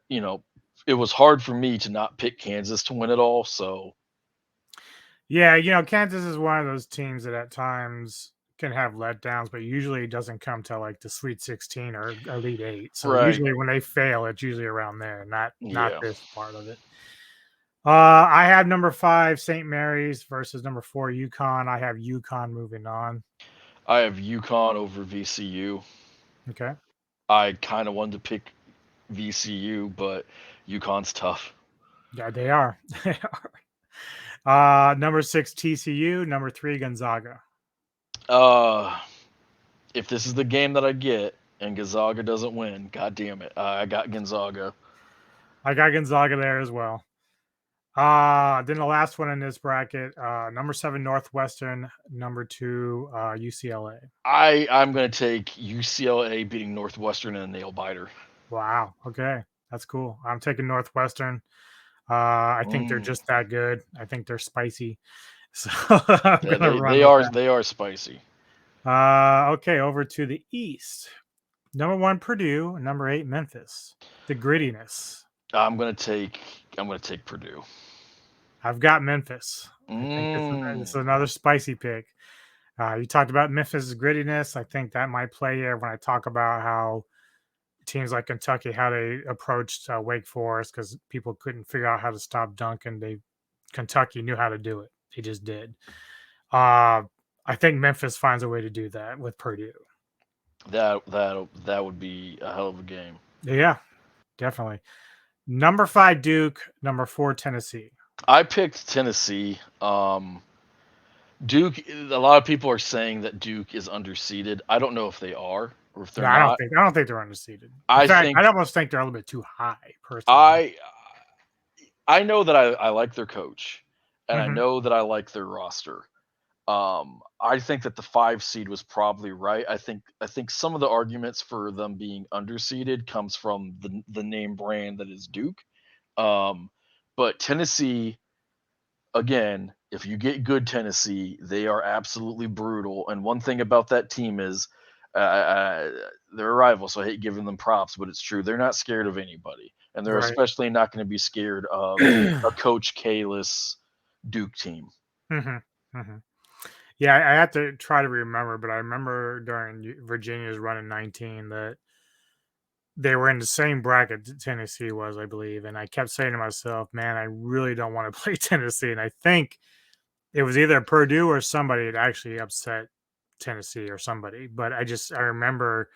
it was hard for me to not pick Kansas to win it all. So yeah, Kansas is one of those teams that at times can have letdowns, but usually it doesn't come to like the Sweet 16 or Elite 8. So usually when they fail, it's usually around there, not this part of it. I have number 5 St. Mary's versus number 4 UConn. I have UConn moving on. I have UConn over VCU. Okay. I kind of wanted to pick VCU, but UConn's tough. Yeah, they are. Number 6 TCU, number 3 Gonzaga. If this is the game that I get and Gonzaga doesn't win, god damn it, I got Gonzaga. I got Gonzaga there as well. Then the last one in this bracket, number 7 Northwestern, number 2 UCLA. I'm going to take UCLA beating Northwestern in a nail biter. Wow. Okay, that's cool. I'm taking Northwestern. I think they're just that good. I think they're spicy. So I'm Yeah, gonna run they with are that. they are spicy. Okay, over to the East. Number 1, Purdue. Number 8, Memphis. The grittiness. I'm gonna take Purdue. I've got Memphis. I think this is Mm. another spicy pick. You talked about Memphis' grittiness. I think that might play here when I talk about how teams like Kentucky, how they approached Wake Forest because people couldn't figure out how to stop Duncan. Kentucky knew how to do it. They just did. I think Memphis finds a way to do that with Purdue. That would be a hell of a game. Yeah, definitely. Number 5, Duke. Number 4, Tennessee. I picked Tennessee. Duke. A lot of people are saying that Duke is underseeded. I don't know if they are or if they're No, not. I don't think they're undefeated. In I fact, think I almost think they're a little bit too high, personally. I know that I like their coach, and I Mhm. know that I like their roster. I think that the 5 seed was probably right. I think some of the arguments for them being underseeded comes from the name brand that is Duke. Um, but Tennessee, again, if you get good Tennessee, they are absolutely brutal. And one thing about that team is they're a rival, so I hate giving them props, but it's true. They're not scared of anybody, and they're Right. especially not going to be scared of a Coach K-less Duke team. Mhm. Mhm. Yeah, I have to try to remember, but I remember during Virginia's run in 19 that they were in the same bracket that Tennessee was, I believe. And I kept saying to myself, man, I really don't want to play Tennessee. And I think it was either Purdue or somebody that actually upset Tennessee or somebody. But I remember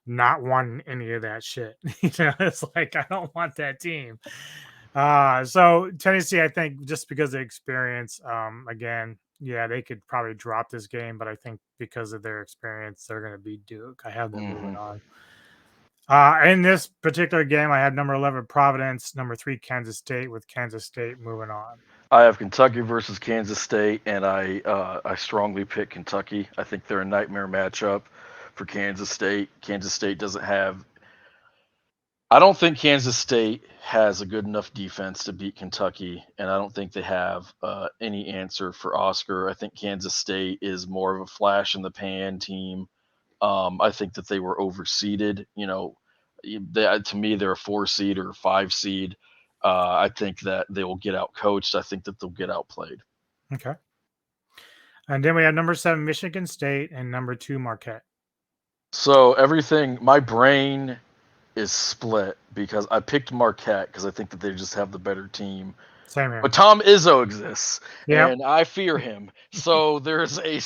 not wanting any of that shit. It's like, I don't want that team. So Tennessee, I think just because of experience, again, yeah, they could probably drop this game, but I think because of their experience, they're going to beat Duke. I have them moving Hmm. on. In this particular game, I had number 11 Providence, number 3 Kansas State, with Kansas State moving on. I have Kentucky versus Kansas State, and I strongly pick Kentucky. I think they're a nightmare matchup for Kansas State. Kansas State doesn't have. I don't think Kansas State has a good enough defense to beat Kentucky, and I don't think they have any answer for Oscar. I think Kansas State is more of a flash in the pan team. I think that they were overseeded. To me, they're a 4 seed or a 5 seed. I think that they will get out coached. I think that they'll get outplayed. Okay. And then we have number 7 Michigan State and number 2 Marquette. So everything, my brain is split because I picked Marquette because I think that they just have the better team. Same here. But Tom Izzo exists, Yep. and I fear him. So there's a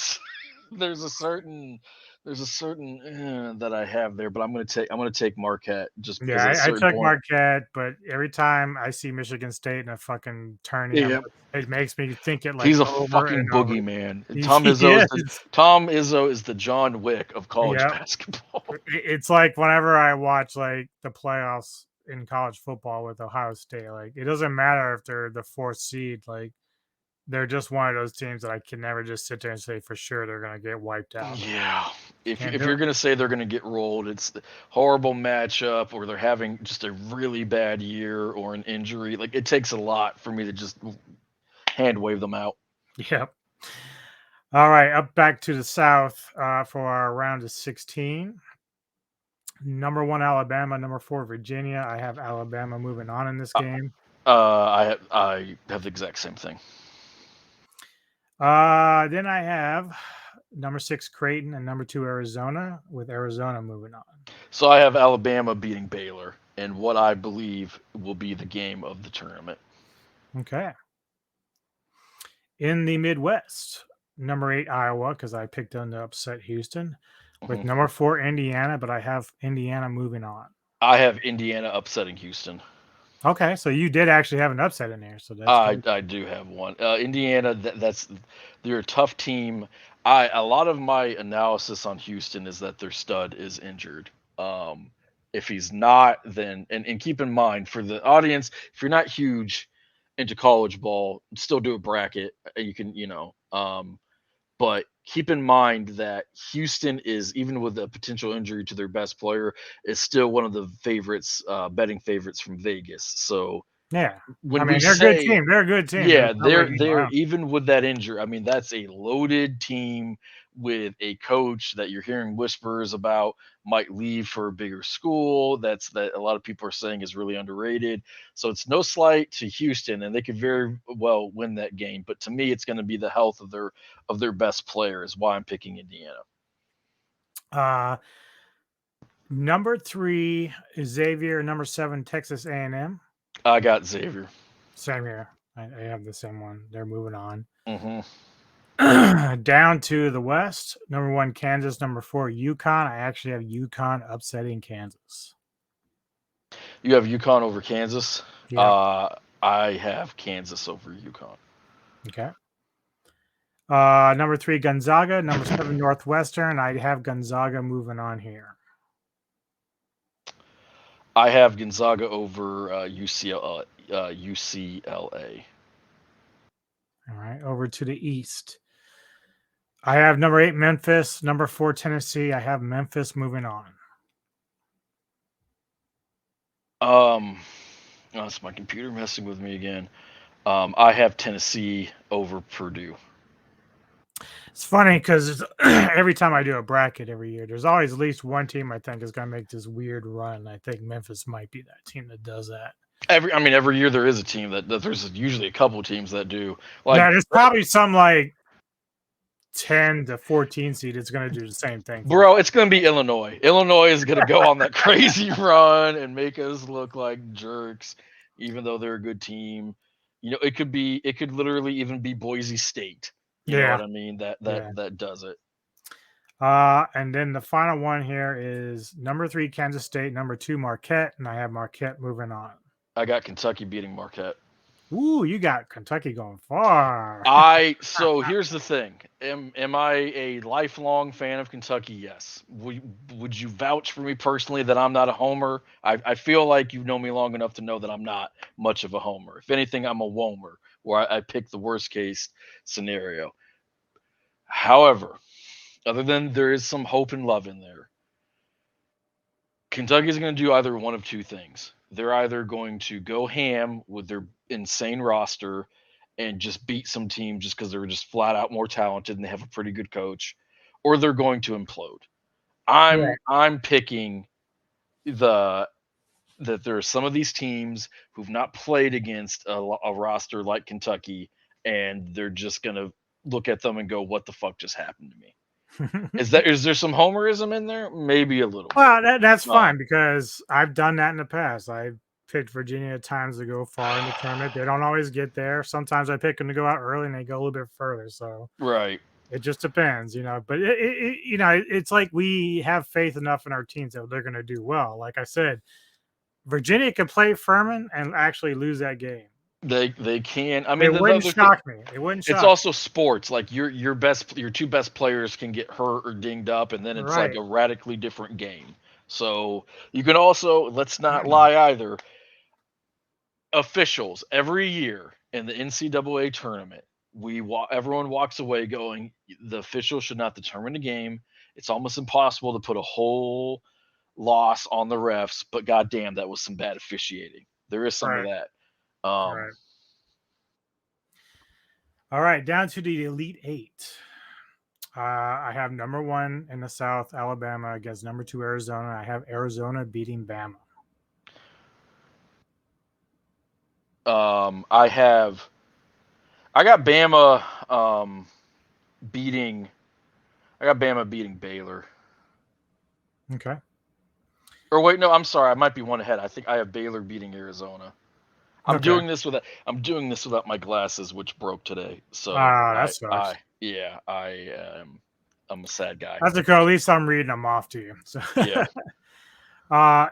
certain that I have there, but I'm gonna take Marquette just because at a Yeah, I certain took point. Marquette, but every time I see Michigan State in a fucking tourney, Yeah, it makes me think it like he's a over fucking and over. boogeyman. And He is. Tom Izzo is the John Wick of college Yep. basketball. It's like whenever I watch like the playoffs in college football with Ohio State, like it doesn't matter if they're the 4th seed, like they're just one of those teams that I can never just sit there and say for sure they're gonna get wiped out. Yeah. Can't If do you're it. gonna say they're gonna get rolled, it's the horrible matchup or they're having just a really bad year or an injury. Like it takes a lot for me to just hand wave them out. Yep. All right, up back to the South for our round of 16. Number 1 Alabama, number 4 Virginia. I have Alabama moving on in this game. I have the exact same thing. Then I have number 6 Creighton and number 2 Arizona, with Arizona moving on. So I have Alabama beating Baylor in what I believe will be the game of the tournament. Okay. In the Midwest, number 8 Iowa, because I picked them to upset Houston, with Mhm. number 4 Indiana, but I have Indiana moving on. I have Indiana upsetting Houston. Okay, so you did actually have an upset in there, so that's good. I do have one. Indiana, they're a tough team. A lot of my analysis on Houston is that their stud is injured. If he's not, then and keep in mind for the audience, if you're not huge into college ball, still do a bracket. You can, but keep in mind that Houston is, even with a potential injury to their best player, is still one of the favorites, betting favorites from Vegas. So Yeah. When I we mean, they're a good say team. They're a good team. yeah, There's no way getting they're around. even with that injury. I mean, that's a loaded team with a coach that you're hearing whispers about might leave for a bigger school. That a lot of people are saying is really underrated. So it's no slight to Houston, and they could very well win that game. But to me, it's going to be the health of their best player is why I'm picking Indiana. Number 3 is Xavier. Number 7, Texas A&M. I got Xavier. Same here. I have the same one. They're moving on. Mm-hmm. Down to the West. Number 1, Kansas. Number 4, UConn. I actually have UConn upsetting Kansas. You have UConn over Kansas. Yeah. I have Kansas over UConn. Okay. Number 3, Gonzaga. Number 7, Northwestern. I have Gonzaga moving on here. I have Gonzaga over UCLA. UCLA. All right. Over to the East. I have number 8, Memphis. Number 4, Tennessee. I have Memphis moving on. It's my computer messing with me again. I have Tennessee over Purdue. It's funny because every time I do a bracket every year, there's always at least one team I think is going to make this weird run. I think Memphis might be that team that does that. Every year there is a team that there's usually a couple teams that do. Like, yeah, there's probably some like 10 to 14 seed is going to do the same thing. Bro, it's going to be Illinois. Illinois is going to go on that crazy run and make us look like jerks, even though they're a good team. You know, it could literally even be Boise State. You know what I mean? That does it. And then the final one here is number 3, Kansas State, number 2, Marquette, and I have Marquette moving on. I got Kentucky beating Marquette. Ooh, you got Kentucky going far. So here's the thing. Am I a lifelong fan of Kentucky? Yes. Would you vouch for me personally that I'm not a homer? I feel like you know me long enough to know that I'm not much of a homer. If anything, I'm a womer, where I pick the worst case scenario. However, other than there is some hope and love in there, Kentucky is going to do either one of two things. They're either going to go ham with their insane roster and just beat some team just because they're just flat out more talented and they have a pretty good coach, or they're going to implode. I'm picking that there are some of these teams who've not played against a roster like Kentucky, and they're just going to look at them and go, "What the fuck just happened to me?" Is there some homerism in there? Maybe a little. Well, that's fine because I've done that in the past. I picked Virginia at times to go far in the tournament. They don't always get there. Sometimes I pick them to go out early and they go a little bit further. So right, it just depends, you know. But it's like we have faith enough in our teams that they're going to do well. Like I said, Virginia could play Furman and actually lose that game. They can. I mean, it wouldn't shock me. It wouldn't. It's also sports. Like your two best players can get hurt or dinged up, and then it's like a radically different game. So you can also, let's not lie either. Officials every year in the NCAA tournament, everyone walks away going, the officials should not determine the game. It's almost impossible to put a whole loss on the refs, but goddamn, that was some bad officiating. There is some of that. All right, down to the Elite 8. I have number 1 in the South, Alabama, against number 2, Arizona. I have Arizona beating Bama. I got Bama beating Baylor. Okay. Or wait, no, I'm sorry. I might be one ahead. I think I have Baylor beating Arizona. I'm doing this without my glasses, which broke today. So that sucks. I'm a sad guy. That's okay. At least I'm reading them off to you. So yeah.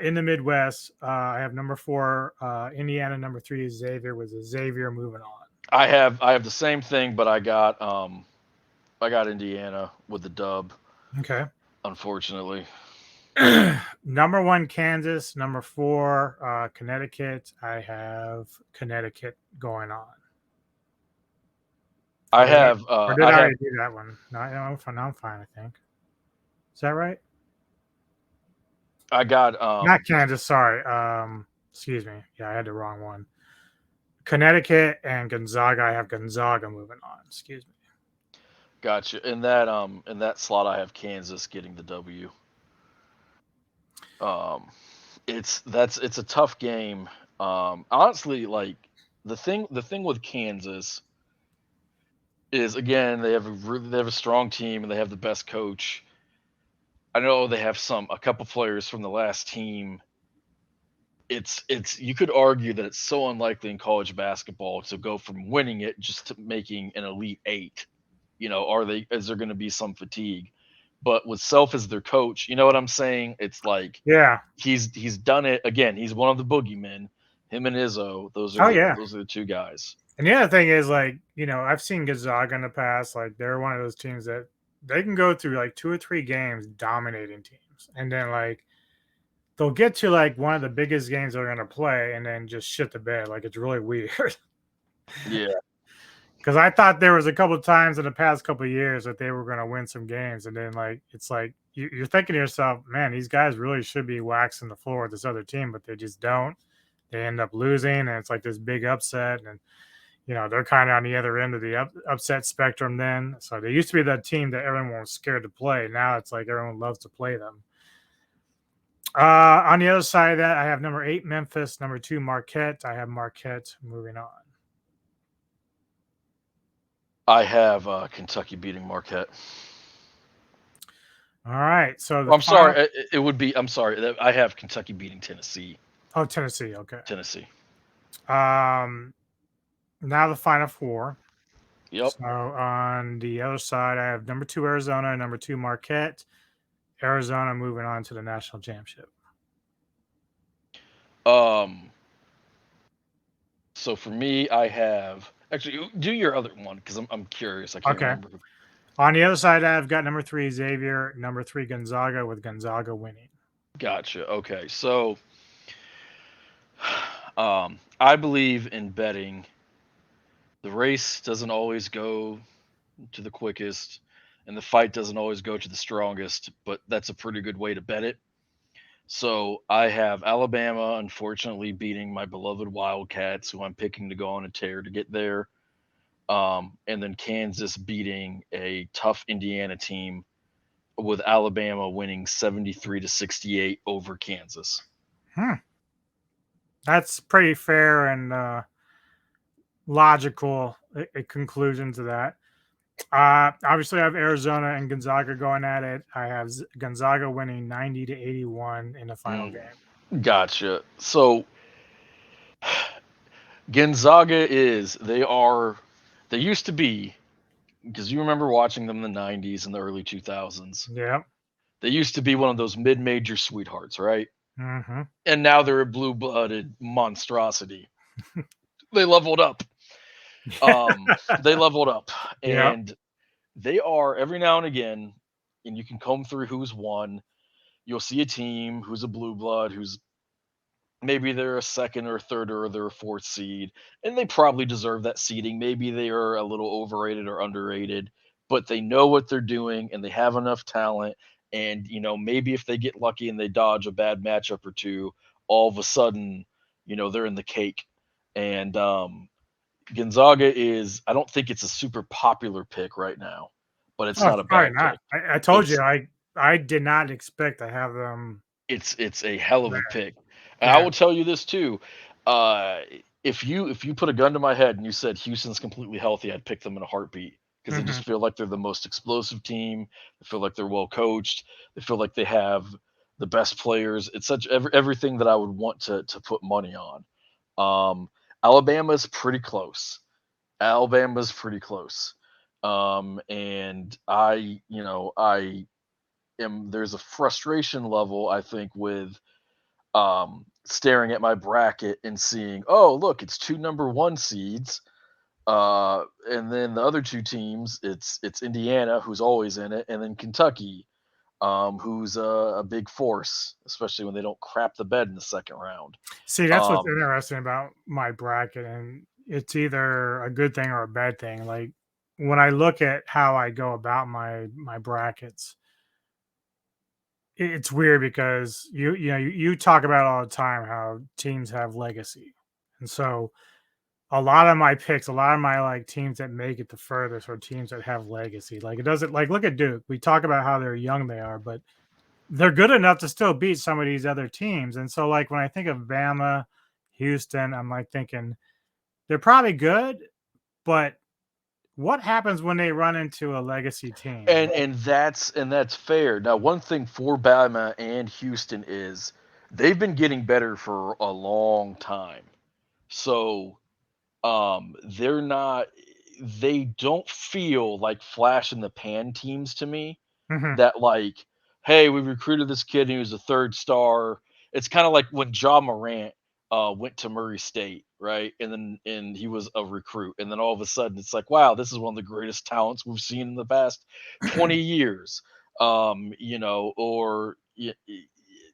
In the Midwest, I have number 4, Indiana. Number 3 is Xavier. With Xavier moving on. I have the same thing, but I got Indiana with the dub. Okay. Unfortunately. Number 1, Kansas. Number 4, Connecticut. I have Connecticut going on. I have. Or did I already do that one? No, I'm fine. I think. Is that right? I got. Not Kansas. Sorry. Excuse me. Yeah, I had the wrong one. Connecticut and Gonzaga. I have Gonzaga moving on. Excuse me. Gotcha. In that slot, I have Kansas getting the W. Um, it's a tough game. Honestly, like the thing with Kansas is again they have a strong team and they have the best coach. I know they have a couple players from the last team. It's you could argue that it's so unlikely in college basketball to go from winning it just to making an elite eight. Is there going to be some fatigue? But with Self as their coach, you know what I'm saying? It's like Yeah. he's done it again. He's one of the boogeymen. Him and Izzo, Oh yeah. those are the two guys. And the other thing is, like, I've seen Gonzaga in the past. Like, they're one of those teams that they can go through like 2 or 3 games dominating teams, and then like they'll get to like one of the biggest games they're gonna play, and then just shit the bed. Like, it's really weird. Yeah. Because I thought there was a couple of times in the past couple of years that they were going to win some games, and then like it's like you're thinking to yourself, man, these guys really should be waxing the floor with this other team, but they just don't. They end up losing, and it's like this big upset, and they're kind of on the other end of the upset spectrum. Then, so they used to be that team that everyone was scared to play. Now it's like everyone loves to play them. On the other side of that, I have number 8 Memphis, number 2 Marquette. I have Marquette moving on. I have Kentucky beating Marquette. All right. So I'm sorry. It would be. I'm sorry. I have Kentucky beating Tennessee. Oh, Tennessee. Okay. Tennessee. Now the final 4. Yep. So on the other side, I have number 2 Arizona, number 2 Marquette. Arizona moving on to the national championship. So for me, I have actually do your other one because I'm curious. I can't remember. On the other side, I've got number 3 Xavier, number 3 Gonzaga, with Gonzaga winning. Gotcha. Okay, so I believe in betting. The race doesn't always go to the quickest, and the fight doesn't always go to the strongest, but that's a pretty good way to bet it. So I have Alabama, unfortunately, beating my beloved Wildcats, who I'm picking to go on a tear to get there. And then Kansas beating a tough Indiana team, with Alabama winning 73-68 over Kansas. That's pretty fair and logical a conclusion to that. Obviously, I have Arizona and Gonzaga going at it. I have Gonzaga winning 90-81 in the final game. Gotcha. So Gonzaga they used to be, because you remember watching them in the 90s and the early 2000s. Yep. They used to be one of those mid-major sweethearts, right? Mm-hmm. And now they're a blue-blooded monstrosity. They leveled up. They leveled up. And they are, every now and again, and you can comb through who's won, you'll see a team who's a blue blood, who's maybe they're a second or third or they're a fourth seed, and they probably deserve that seeding. Maybe they are a little overrated or underrated, but they know what they're doing and they have enough talent. And, maybe if they get lucky and they dodge a bad matchup or two, all of a sudden, they're in the cake. And Gonzaga I don't think it's a super popular pick right now, but it's not a bad pick. I told you, I did not expect to have them. It's a hell of a pick. And I will tell you this too. If you put a gun to my head and you said Houston's completely healthy, I'd pick them in a heartbeat, because they just feel like they're the most explosive team. They feel like they're well coached. They feel like they have the best players. It's everything that I would want to put money on. Alabama's pretty close. And I am, there's a frustration level, I think, with staring at my bracket and seeing, oh, look, it's 2 number 1 seeds. And then the other 2 teams, it's Indiana, who's always in it, and then Kentucky, who's a big force, especially when they don't crap the bed in the second round. See, that's what's interesting about my bracket, and it's either a good thing or a bad thing. Like, when I look at how I go about my brackets, it's weird because you talk about all the time how teams have legacy, and so a lot of my picks, a lot of my like teams that make it the furthest are teams that have legacy. Like it doesn't like look at Duke. We talk about how they're young they are, but they're good enough to still beat some of these other teams. And so like when I think of Bama, Houston, I'm like thinking they're probably good, but what happens when they run into a legacy team? And that's fair. Now, one thing for Bama and Houston is they've been getting better for a long time. So they're not they don't feel like flash in the pan teams to me Mhm. that like, hey, we recruited this kid and he was a third star. It's kind of like when Ja Morant went to Murray State, right? And he was a recruit, and then all of a sudden it's like, wow, this is one of the greatest talents we've seen in the past 20 years. Or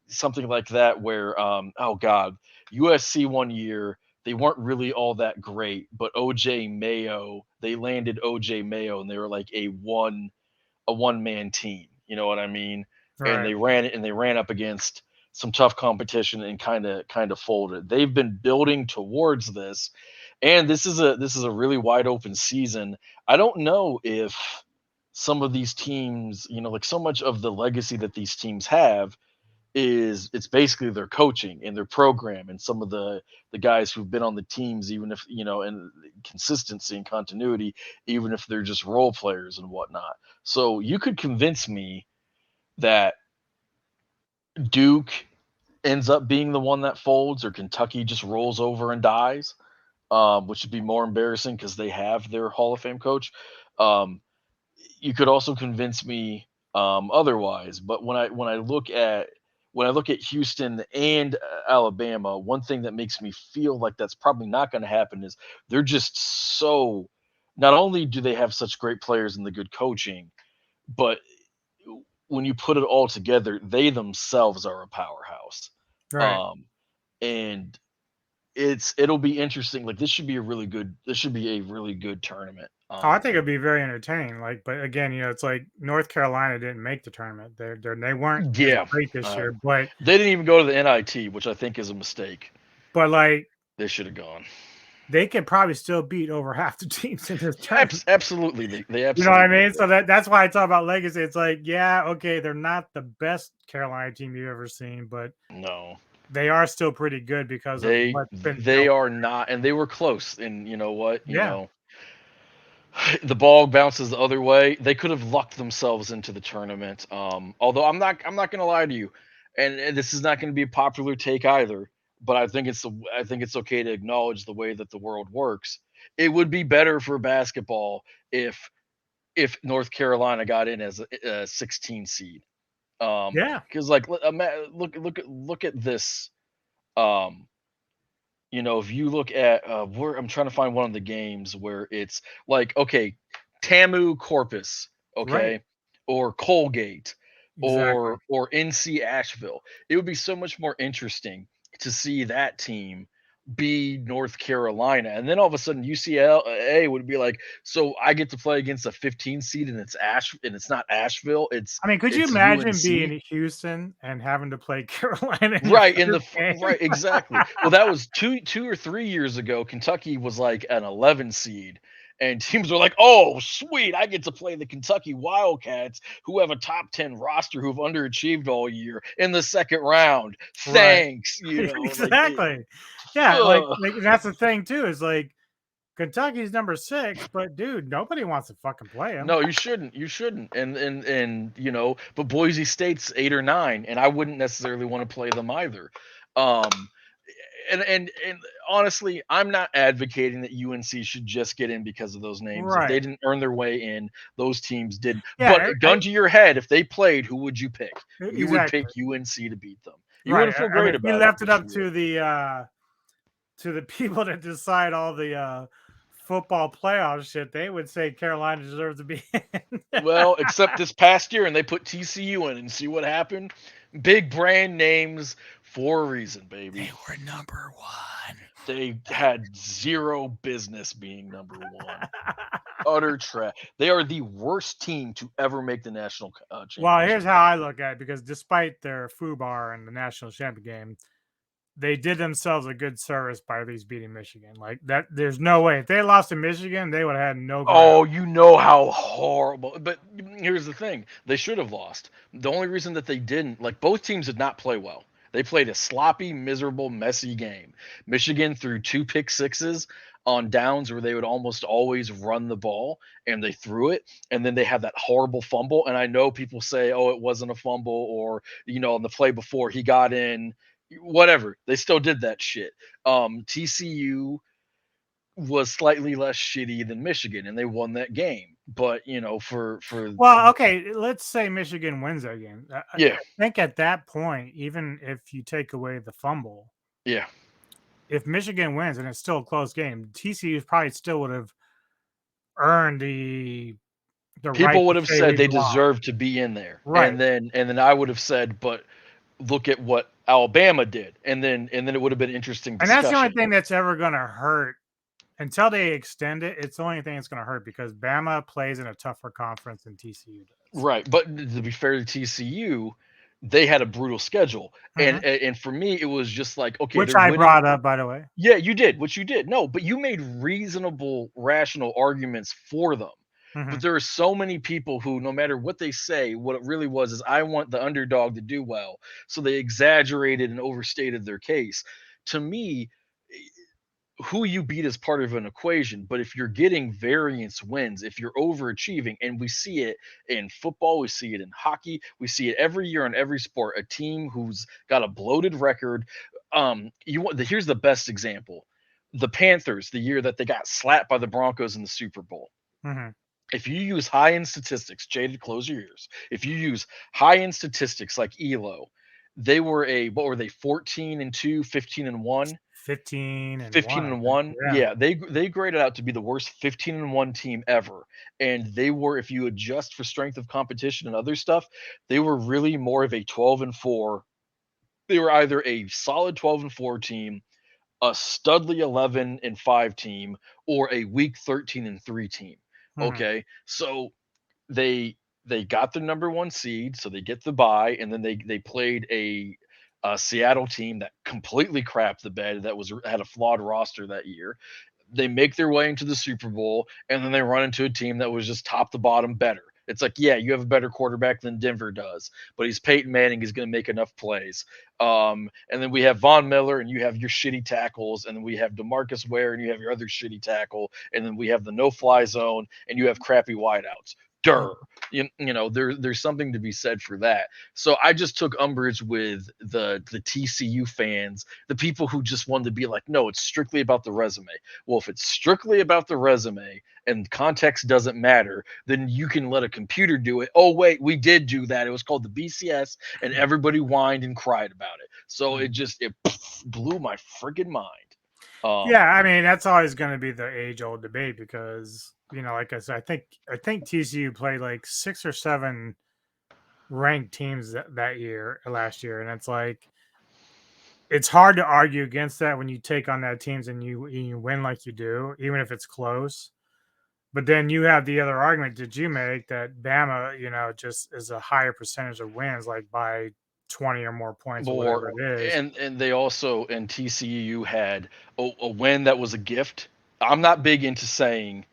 something like that where oh god, USC one year they weren't really all that great, but OJ Mayo, they landed OJ Mayo and they were like a one man team. You know what I mean? And Right. they ran up against some tough competition and kind of folded. They've been building towards this, and this is a really wide open season. I don't know if some of these teams, like so much of the legacy that these teams have is it's basically their coaching and their program and some of the guys who've been on the teams, even if and consistency and continuity, even if they're just role players and whatnot. So you could convince me that Duke ends up being the one that folds, or Kentucky just rolls over and dies, which would be more embarrassing because they have their Hall of Fame coach. Um, you could also convince me otherwise. But when I look at Houston and Alabama, one thing that makes me feel like that's probably not going to happen is they're just so. Not only do they have such great players and the good coaching, but when you put it all together, they themselves are a powerhouse. Right. Um, and it'll be interesting. Like this should be a really good tournament. Oh, I think it'd be very entertaining. Like, but again, it's like North Carolina didn't make the tournament. They weren't as Yeah, great this uh, year, but they didn't even go to the NIT, which I think is a mistake. like They should have gone. they could probably still beat over half the teams in this tournament. Absolutely, they You know what I absolutely. mean? So that's why I talk about legacy. It's like, yeah, okay, they're not the best Carolina team you've ever seen, but No, they are still pretty good because of they what's been they built. are not, and they were close. And you know what? Yeah, The ball bounces the other way. They could have lucked themselves into the tournament. Although I'm not going to lie to you, and this is not going to be a popular take either. But I think it's okay to acknowledge the way that the world works. It would be better for basketball if North Carolina got in as a 16 seed. yeah, Because like look at this. Um, if you look at where I'm trying to find one of the games where it's like, okay, Tamu Corpus, right, okay, or Colgate, exactly. or NC Asheville. It would be so much more interesting to see that team be North Carolina, and then all of a sudden UCLA would be like, so I get to play against a 15 seed, and it's not Asheville, it's I mean, could you it's imagine UNC. being Houston and having to play Carolina in your Right, in the first game? right, exactly. Well, that was 2 or 3 years ago. Kentucky was like an 11 seed, and teams were like, "Oh, sweet, I get to play the Kentucky Wildcats, who have a top 10 roster, who've underachieved all year in the second round. Right. Thanks, Exactly. Yeah, ugh. like that's the thing too, is like Kentucky's number 6, but dude, nobody wants to fucking play him. No, you shouldn't, and but Boise State's 8 or 9, and I wouldn't necessarily want to play them either. Um, and honestly, I'm not advocating that UNC should just get in because of those names. If they Right. didn't earn their way in, those teams didn't. Yeah, But gun to your head, if they played, who would you pick? You would pick exactly. UNC to beat them. You Right. wouldn't feel And great if you about it left for it up sure. to the people that decide all the football playoff shit, they would say Carolina deserves to be in. Well, except this past year, and they put TCU in, and see what happened. Big brand names for a reason, baby. were number 1. They had zero business being number one. Utter trash. They are the worst team to ever make the national Well, championship here's how game. I look at it, because despite their foobar in the national champion game, they did themselves a good service by at least beating Michigan. Like that, there's no way if they had lost to Michigan, they would have had no ground. Oh, you know how horrible. But here's the thing: they should have lost. The only reason that they didn't, like both teams, did not play well. They played a sloppy, miserable, messy game. Michigan threw 2 pick-sixes on downs where they would almost always run the ball, and they threw it, and then they had that horrible fumble. And I know people say, "Oh, it wasn't a fumble," or on the play before he got in, whatever. They still did that shit. TCU was slightly less shitty than Michigan, and they won that game. But Well, okay, let's say Michigan wins that game. yeah, I think at that point, even if you take away the fumble, yeah, if Michigan wins and it's still a close game, TCU probably still would have earned the right people would to have say said we they lost. deserved to be in there, Right. and then I would have said, but look at what Alabama did, and then it would have been interesting And discussion. that's the only thing that's ever going to hurt until they extend it. It's the only thing that's going to hurt because Bama plays in a tougher conference than TCU does. Right, but to be fair to TCU, they had a brutal schedule, and for me, it was just like, okay, Which they're I winning. brought up, by the way. Yeah, you did, which you did. No, but you made reasonable, rational arguments for them. But there are so many people who, no matter what they say, what it really was is I want the underdog to do well. So they exaggerated and overstated their case. To me, who you beat is part of an equation. But if you're getting variance wins, if you're overachieving, and we see it in football, we see it in hockey, we see it every year in every sport, a team who's got a bloated record. Here's the best example. The Panthers, the year that they got slapped by the Broncos in the Super Bowl. If you use high-end statistics, Jaded, close your ears. If you use high-end statistics like ELO, they were what were they, 14-2, 15-1? 15 and 1. Yeah, they graded out to be the worst 15-1 team ever. And they were, if you adjust for strength of competition and other stuff, they were really more of a 12-4. They were either a solid 12-4 team, a studly 11-5 team, or a weak 13-3 team. Okay, so they got the number one seed, so they get the bye, and then they played a Seattle team that completely crapped the bed, that had a flawed roster that year. They make their way into the Super Bowl, and then they run into a team that was just top to bottom better. It's like, yeah, you have a better quarterback than Denver does, but he's Peyton Manning. He's going to make enough plays. And then we have Von Miller, and you have your shitty tackles, and then we have DeMarcus Ware, and you have your other shitty tackle, and then we have the no-fly zone, and you have crappy wideouts. There's something to be said for that. So I just took umbrage with the TCU fans, the people who just wanted to be like, no, it's strictly about the resume. Well, if it's strictly about the resume and context doesn't matter, then you can let a computer do it. Oh, wait, we did do that. It was called the BCS, and everybody whined and cried about it. So it blew my friggin' mind. Yeah, I mean, that's always going to be the age-old debate because, like I said, I think TCU played like 6 or 7 ranked teams last year, and it's like it's hard to argue against that when you take on that teams and you win like you do, even if it's close. But then you have the other argument that you make that Bama, just is a higher percentage of wins, like by 20 or more points or whatever it is. And they also, in TCU, had a win that was a gift. I'm not big into saying,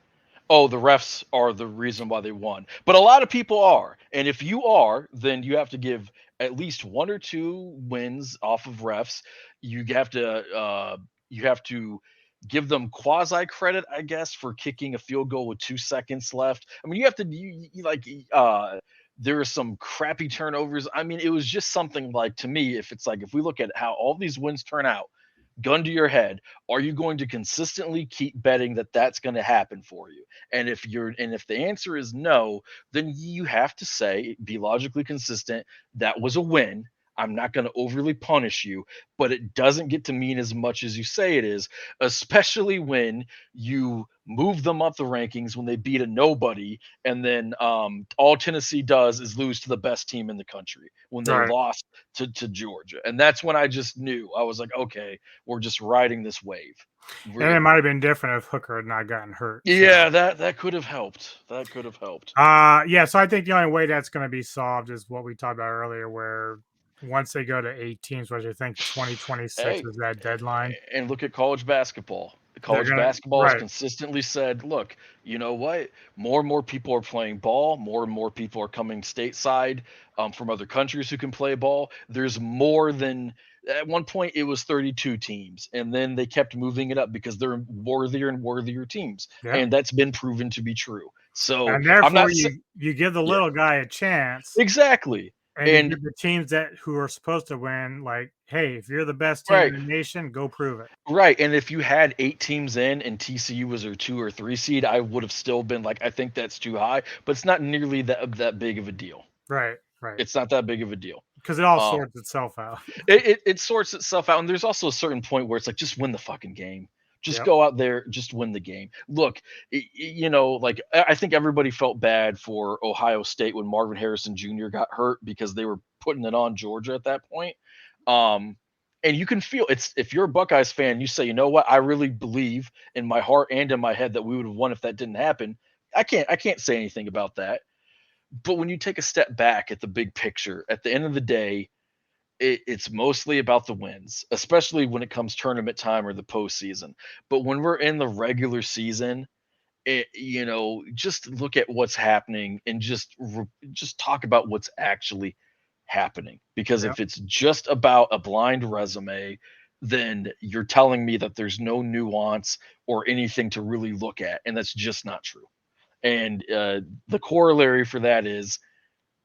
oh, the refs are the reason why they won, but a lot of people are. And if you are, then you have to give at least 1 or 2 wins off of refs. You have to give them quasi credit, I guess, for kicking a field goal with 2 seconds left. I mean, you have to there are some crappy turnovers. I mean, it was just something like, to me, if we look at how all these wins turn out, gun to your head, are you going to consistently keep betting that that's going to happen for you? And if the answer is no, then you have to say, be logically consistent, that was a win. I'm not going to overly punish you, but it doesn't get to mean as much as you say it is, especially when you move them up the rankings when they beat a nobody, and then all Tennessee does is lose to the best team in the country when they lost to Georgia. And that's when I just knew. I was like, okay, we're just riding this wave. And it might have been different if Hooker had not gotten hurt. Yeah, that could have helped. That could have helped. Yeah, so I think the only way that's going to be solved is what we talked about earlier, where once they go to 8 teams, which I think 2026 Hey, is that deadline. and look at college basketball. They're College gonna basketball has right. consistently said, look, you know what? More and more people are playing ball. More and more people are coming stateside from other countries who can play ball. There's more than at one point it was 32 teams, and then they kept moving it up because they're worthier and worthier teams, Yeah. and that's been proven to be true. So And I'm therefore not saying, you give the yeah, little guy a chance exactly, and you and give the teams that who are supposed to win, like, hey, if you're the best team in right. the nation, go prove it. Right, and if you had 8 teams in and TCU was a 2 or 3 seed, I would have still been like, I think that's too high, but it's not nearly that big of a deal. Right, right. It's not that big of a deal. Because it all Um, sorts itself out. it sorts itself out, and there's also a certain point where it's like, just win the fucking game. Just Yep. go out there, just win the game. Look, like I think everybody felt bad for Ohio State when Marvin Harrison Jr. got hurt because they were putting it on Georgia at that point. Um, and you can feel it's if you're a Buckeyes fan, you say, you know what, I really believe in my heart and in my head that we would have won if that didn't happen. I can't say anything about that. But when you take a step back at the big picture, at the end of the day, it's mostly about the wins, especially when it comes tournament time or the postseason. But when we're in the regular season, just look at what's happening and just talk about what's actually happening. Because Yep. if it's just about a blind resume, then you're telling me that there's no nuance or anything to really look at, and that's just not true. And the corollary for that is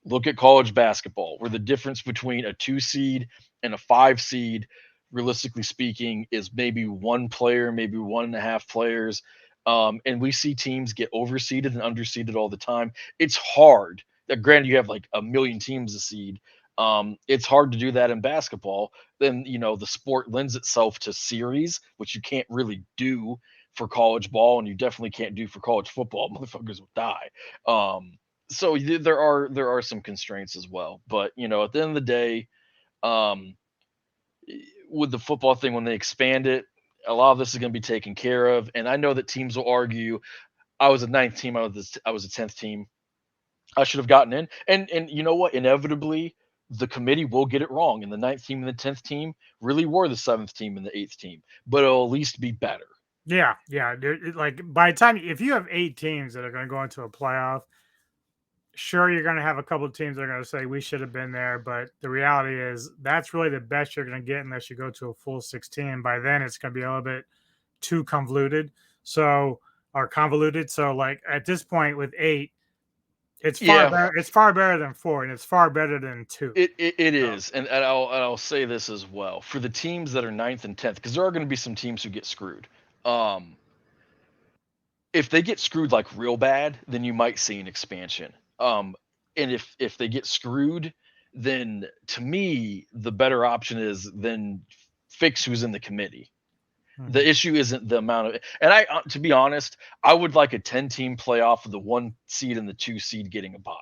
look at college basketball, where the difference between a 2 seed and a 5 seed, realistically speaking, is maybe one player, maybe 1.5 players. And we see teams get overseeded and underseeded all the time. It's hard. Granted, you have like a million teams a seed. It's hard to do that in basketball. Then, the sport lends itself to series, which you can't really do for college ball, and you definitely can't do for college football. Motherfuckers will die. So there are some constraints as well, but at the end of the day, um with the football thing, when they expand it, a lot of this is going to be taken care of. And I know that teams will argue, I was a ninth team, I was a 10th team, I should have gotten in. And you know what, inevitably the committee will get it wrong, and the ninth team and the 10th team really were the seventh team and the eighth team, but it'll at least be better. Yeah, yeah. Like by the time if you have 8 teams that are going to go into a playoff, sure you're going to have a couple of teams that are going to say we should have been there, but the reality is that's really the best you're going to get unless you go to a full 16. By then it's going to be a little bit too convoluted. So like at this point with 8, it's far Yeah, better. It's far better than 4, and it's far better than 2. it So, is, and I'll say this as well for the teams that are ninth and 10th, because there are going to be some teams who get screwed. If they get screwed like real bad, then you might see an expansion. And if they get screwed, then to me the better option is then fix who's in the committee. The issue isn't the amount of, and to be honest, I would like a 10-team playoff with the 1 seed and the 2 seed getting a bye.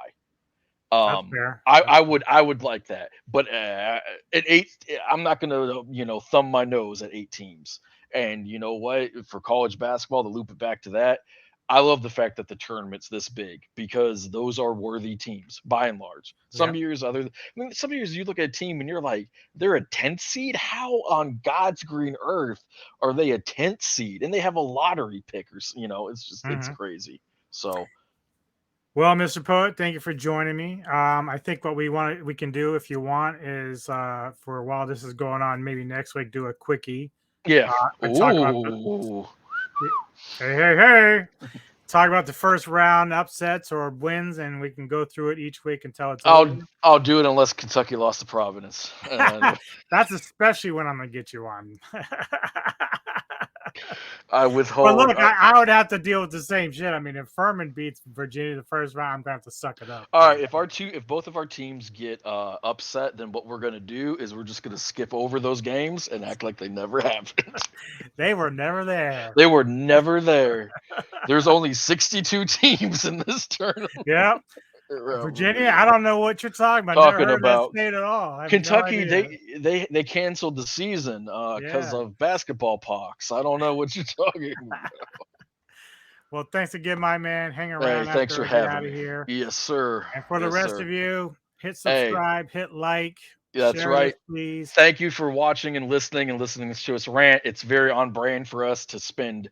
that's fair. I would like that, but at 8, I'm not gonna thumb my nose at 8 teams. And you know what? For college basketball, to loop it back to that, I love the fact that the tournament's this big because those are worthy teams by and large. Yeah. Some years you look at a team and you're like, they're a 10th seed. How on God's green earth are they a 10th seed? And they have a lottery pickers. It's crazy. So. Well, Mr. Poet, thank you for joining me. I think what we can do if you want is for a while this is going on, maybe next week do a quickie. Yeah. And talk about hey. Talk about the first round upsets or wins, and we can go through it each week until it's over. I'll do it unless Kentucky lost to Providence. That's especially when I'm gonna get you on. I withhold. But look, I would have to deal with the same shit. I mean, if Furman beats Virginia the first round, I'm gonna have to suck it up. All right, if both of our teams get upset, then what we're gonna do is we're just gonna skip over those games and act like they never happened. They were never there. They were never there. There's only 62 teams in this tournament. Yep. Virginia, I don't know what you're talking about. Talking about that state at all. Kentucky, no they canceled the season because of basketball pox. I don't know what you're talking about. Well, thanks again, my man. Hang around. Hey, thanks for having me here. Yes, sir. And for the rest of you, hit subscribe, hit like, That's Share right. this, please. Thank you for watching and listening to us rant. It's very on brand for us to spend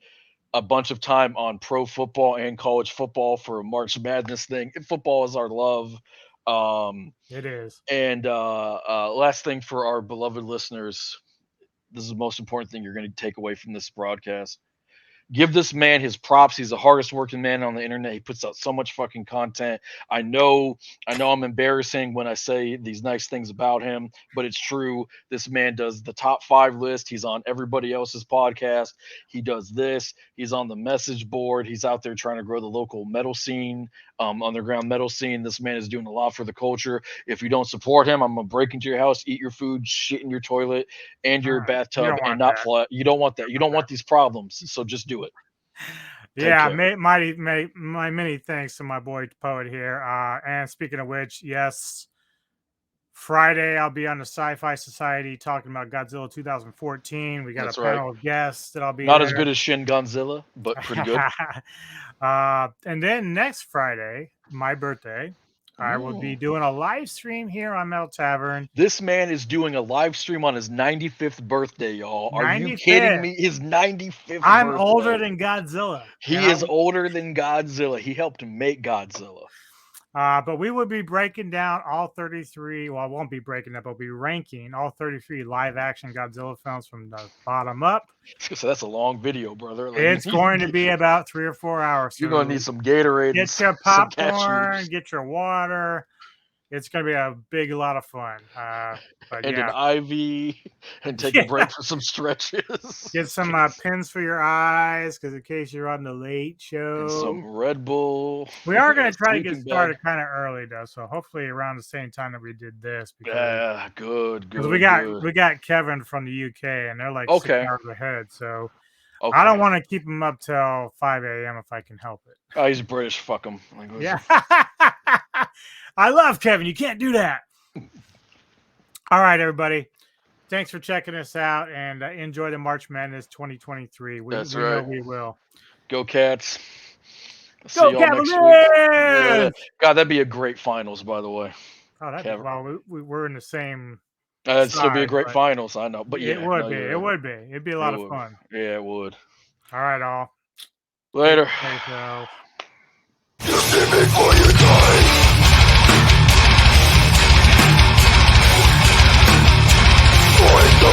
a bunch of time on pro football and college football for a March Madness thing. Football is our love. It is. And last thing for our beloved listeners, this is the most important thing you're going to take away from this broadcast. Give this man his props. He's the hardest working man on the internet. He puts out so much fucking content. I know I'm embarrassing when I say these nice things about him, but it's true. This man does the top 5 list. He's on everybody else's podcast. He does this. He's on the message board. He's out there trying to grow the local metal scene, underground metal scene. This man is doing a lot for the culture. If you don't support him, I'm gonna break into your house, eat your food, shit in your toilet and your bathtub, and not fly. You don't want that. You don't want these problems. So just do it. Yeah, my many thanks to my boy Poet here. And speaking of which, yes, Friday I'll be on the Sci-Fi Society talking about Godzilla 2014. We got a panel of guests that I'll be not there. as good as Shin Godzilla, but pretty good. And then next Friday, my birthday, I will be doing a live stream here on Metal Tavern. This man is doing a live stream on his 95th birthday, y'all. Are 95th. you kidding me? His 95th I'm birthday. older than Godzilla. He is older than Godzilla. He helped make Godzilla. But we will be breaking down all 33. Well, I won't be breaking up. I'll be ranking all 33 live action Godzilla films from the bottom up. So that's a long video, brother. Like, It's going to be about 3 or 4 hours. You're going to need some Gatorade. Get your popcorn, get your water. It's going to be a lot of fun. But and yeah. an IV and take a break for some stretches. Get some pins for your eyes because in case you're on the late show. And some Red Bull. We are going to try to get started kind of early though, so hopefully around the same time that we did this. Yeah, good. Because we got Kevin from the UK and they're like 6 hours ahead, so I don't want to keep him up till 5 a.m. if I can help it. Oh, he's British. Fuck him. Yeah. I love Kevin. You can't do that. All right, everybody. Thanks for checking us out and enjoy the March Madness 2023. That's right. Know we will. Go Cats. Go Cavaliers! God, that'd be a great finals, by the way. Oh, that'd we're in the same. That'd still be a great finals, I know. But yeah, it would be. It would be. It'd be a lot of fun. Yeah, it would. All right, all. Later. You see me before you die. Find the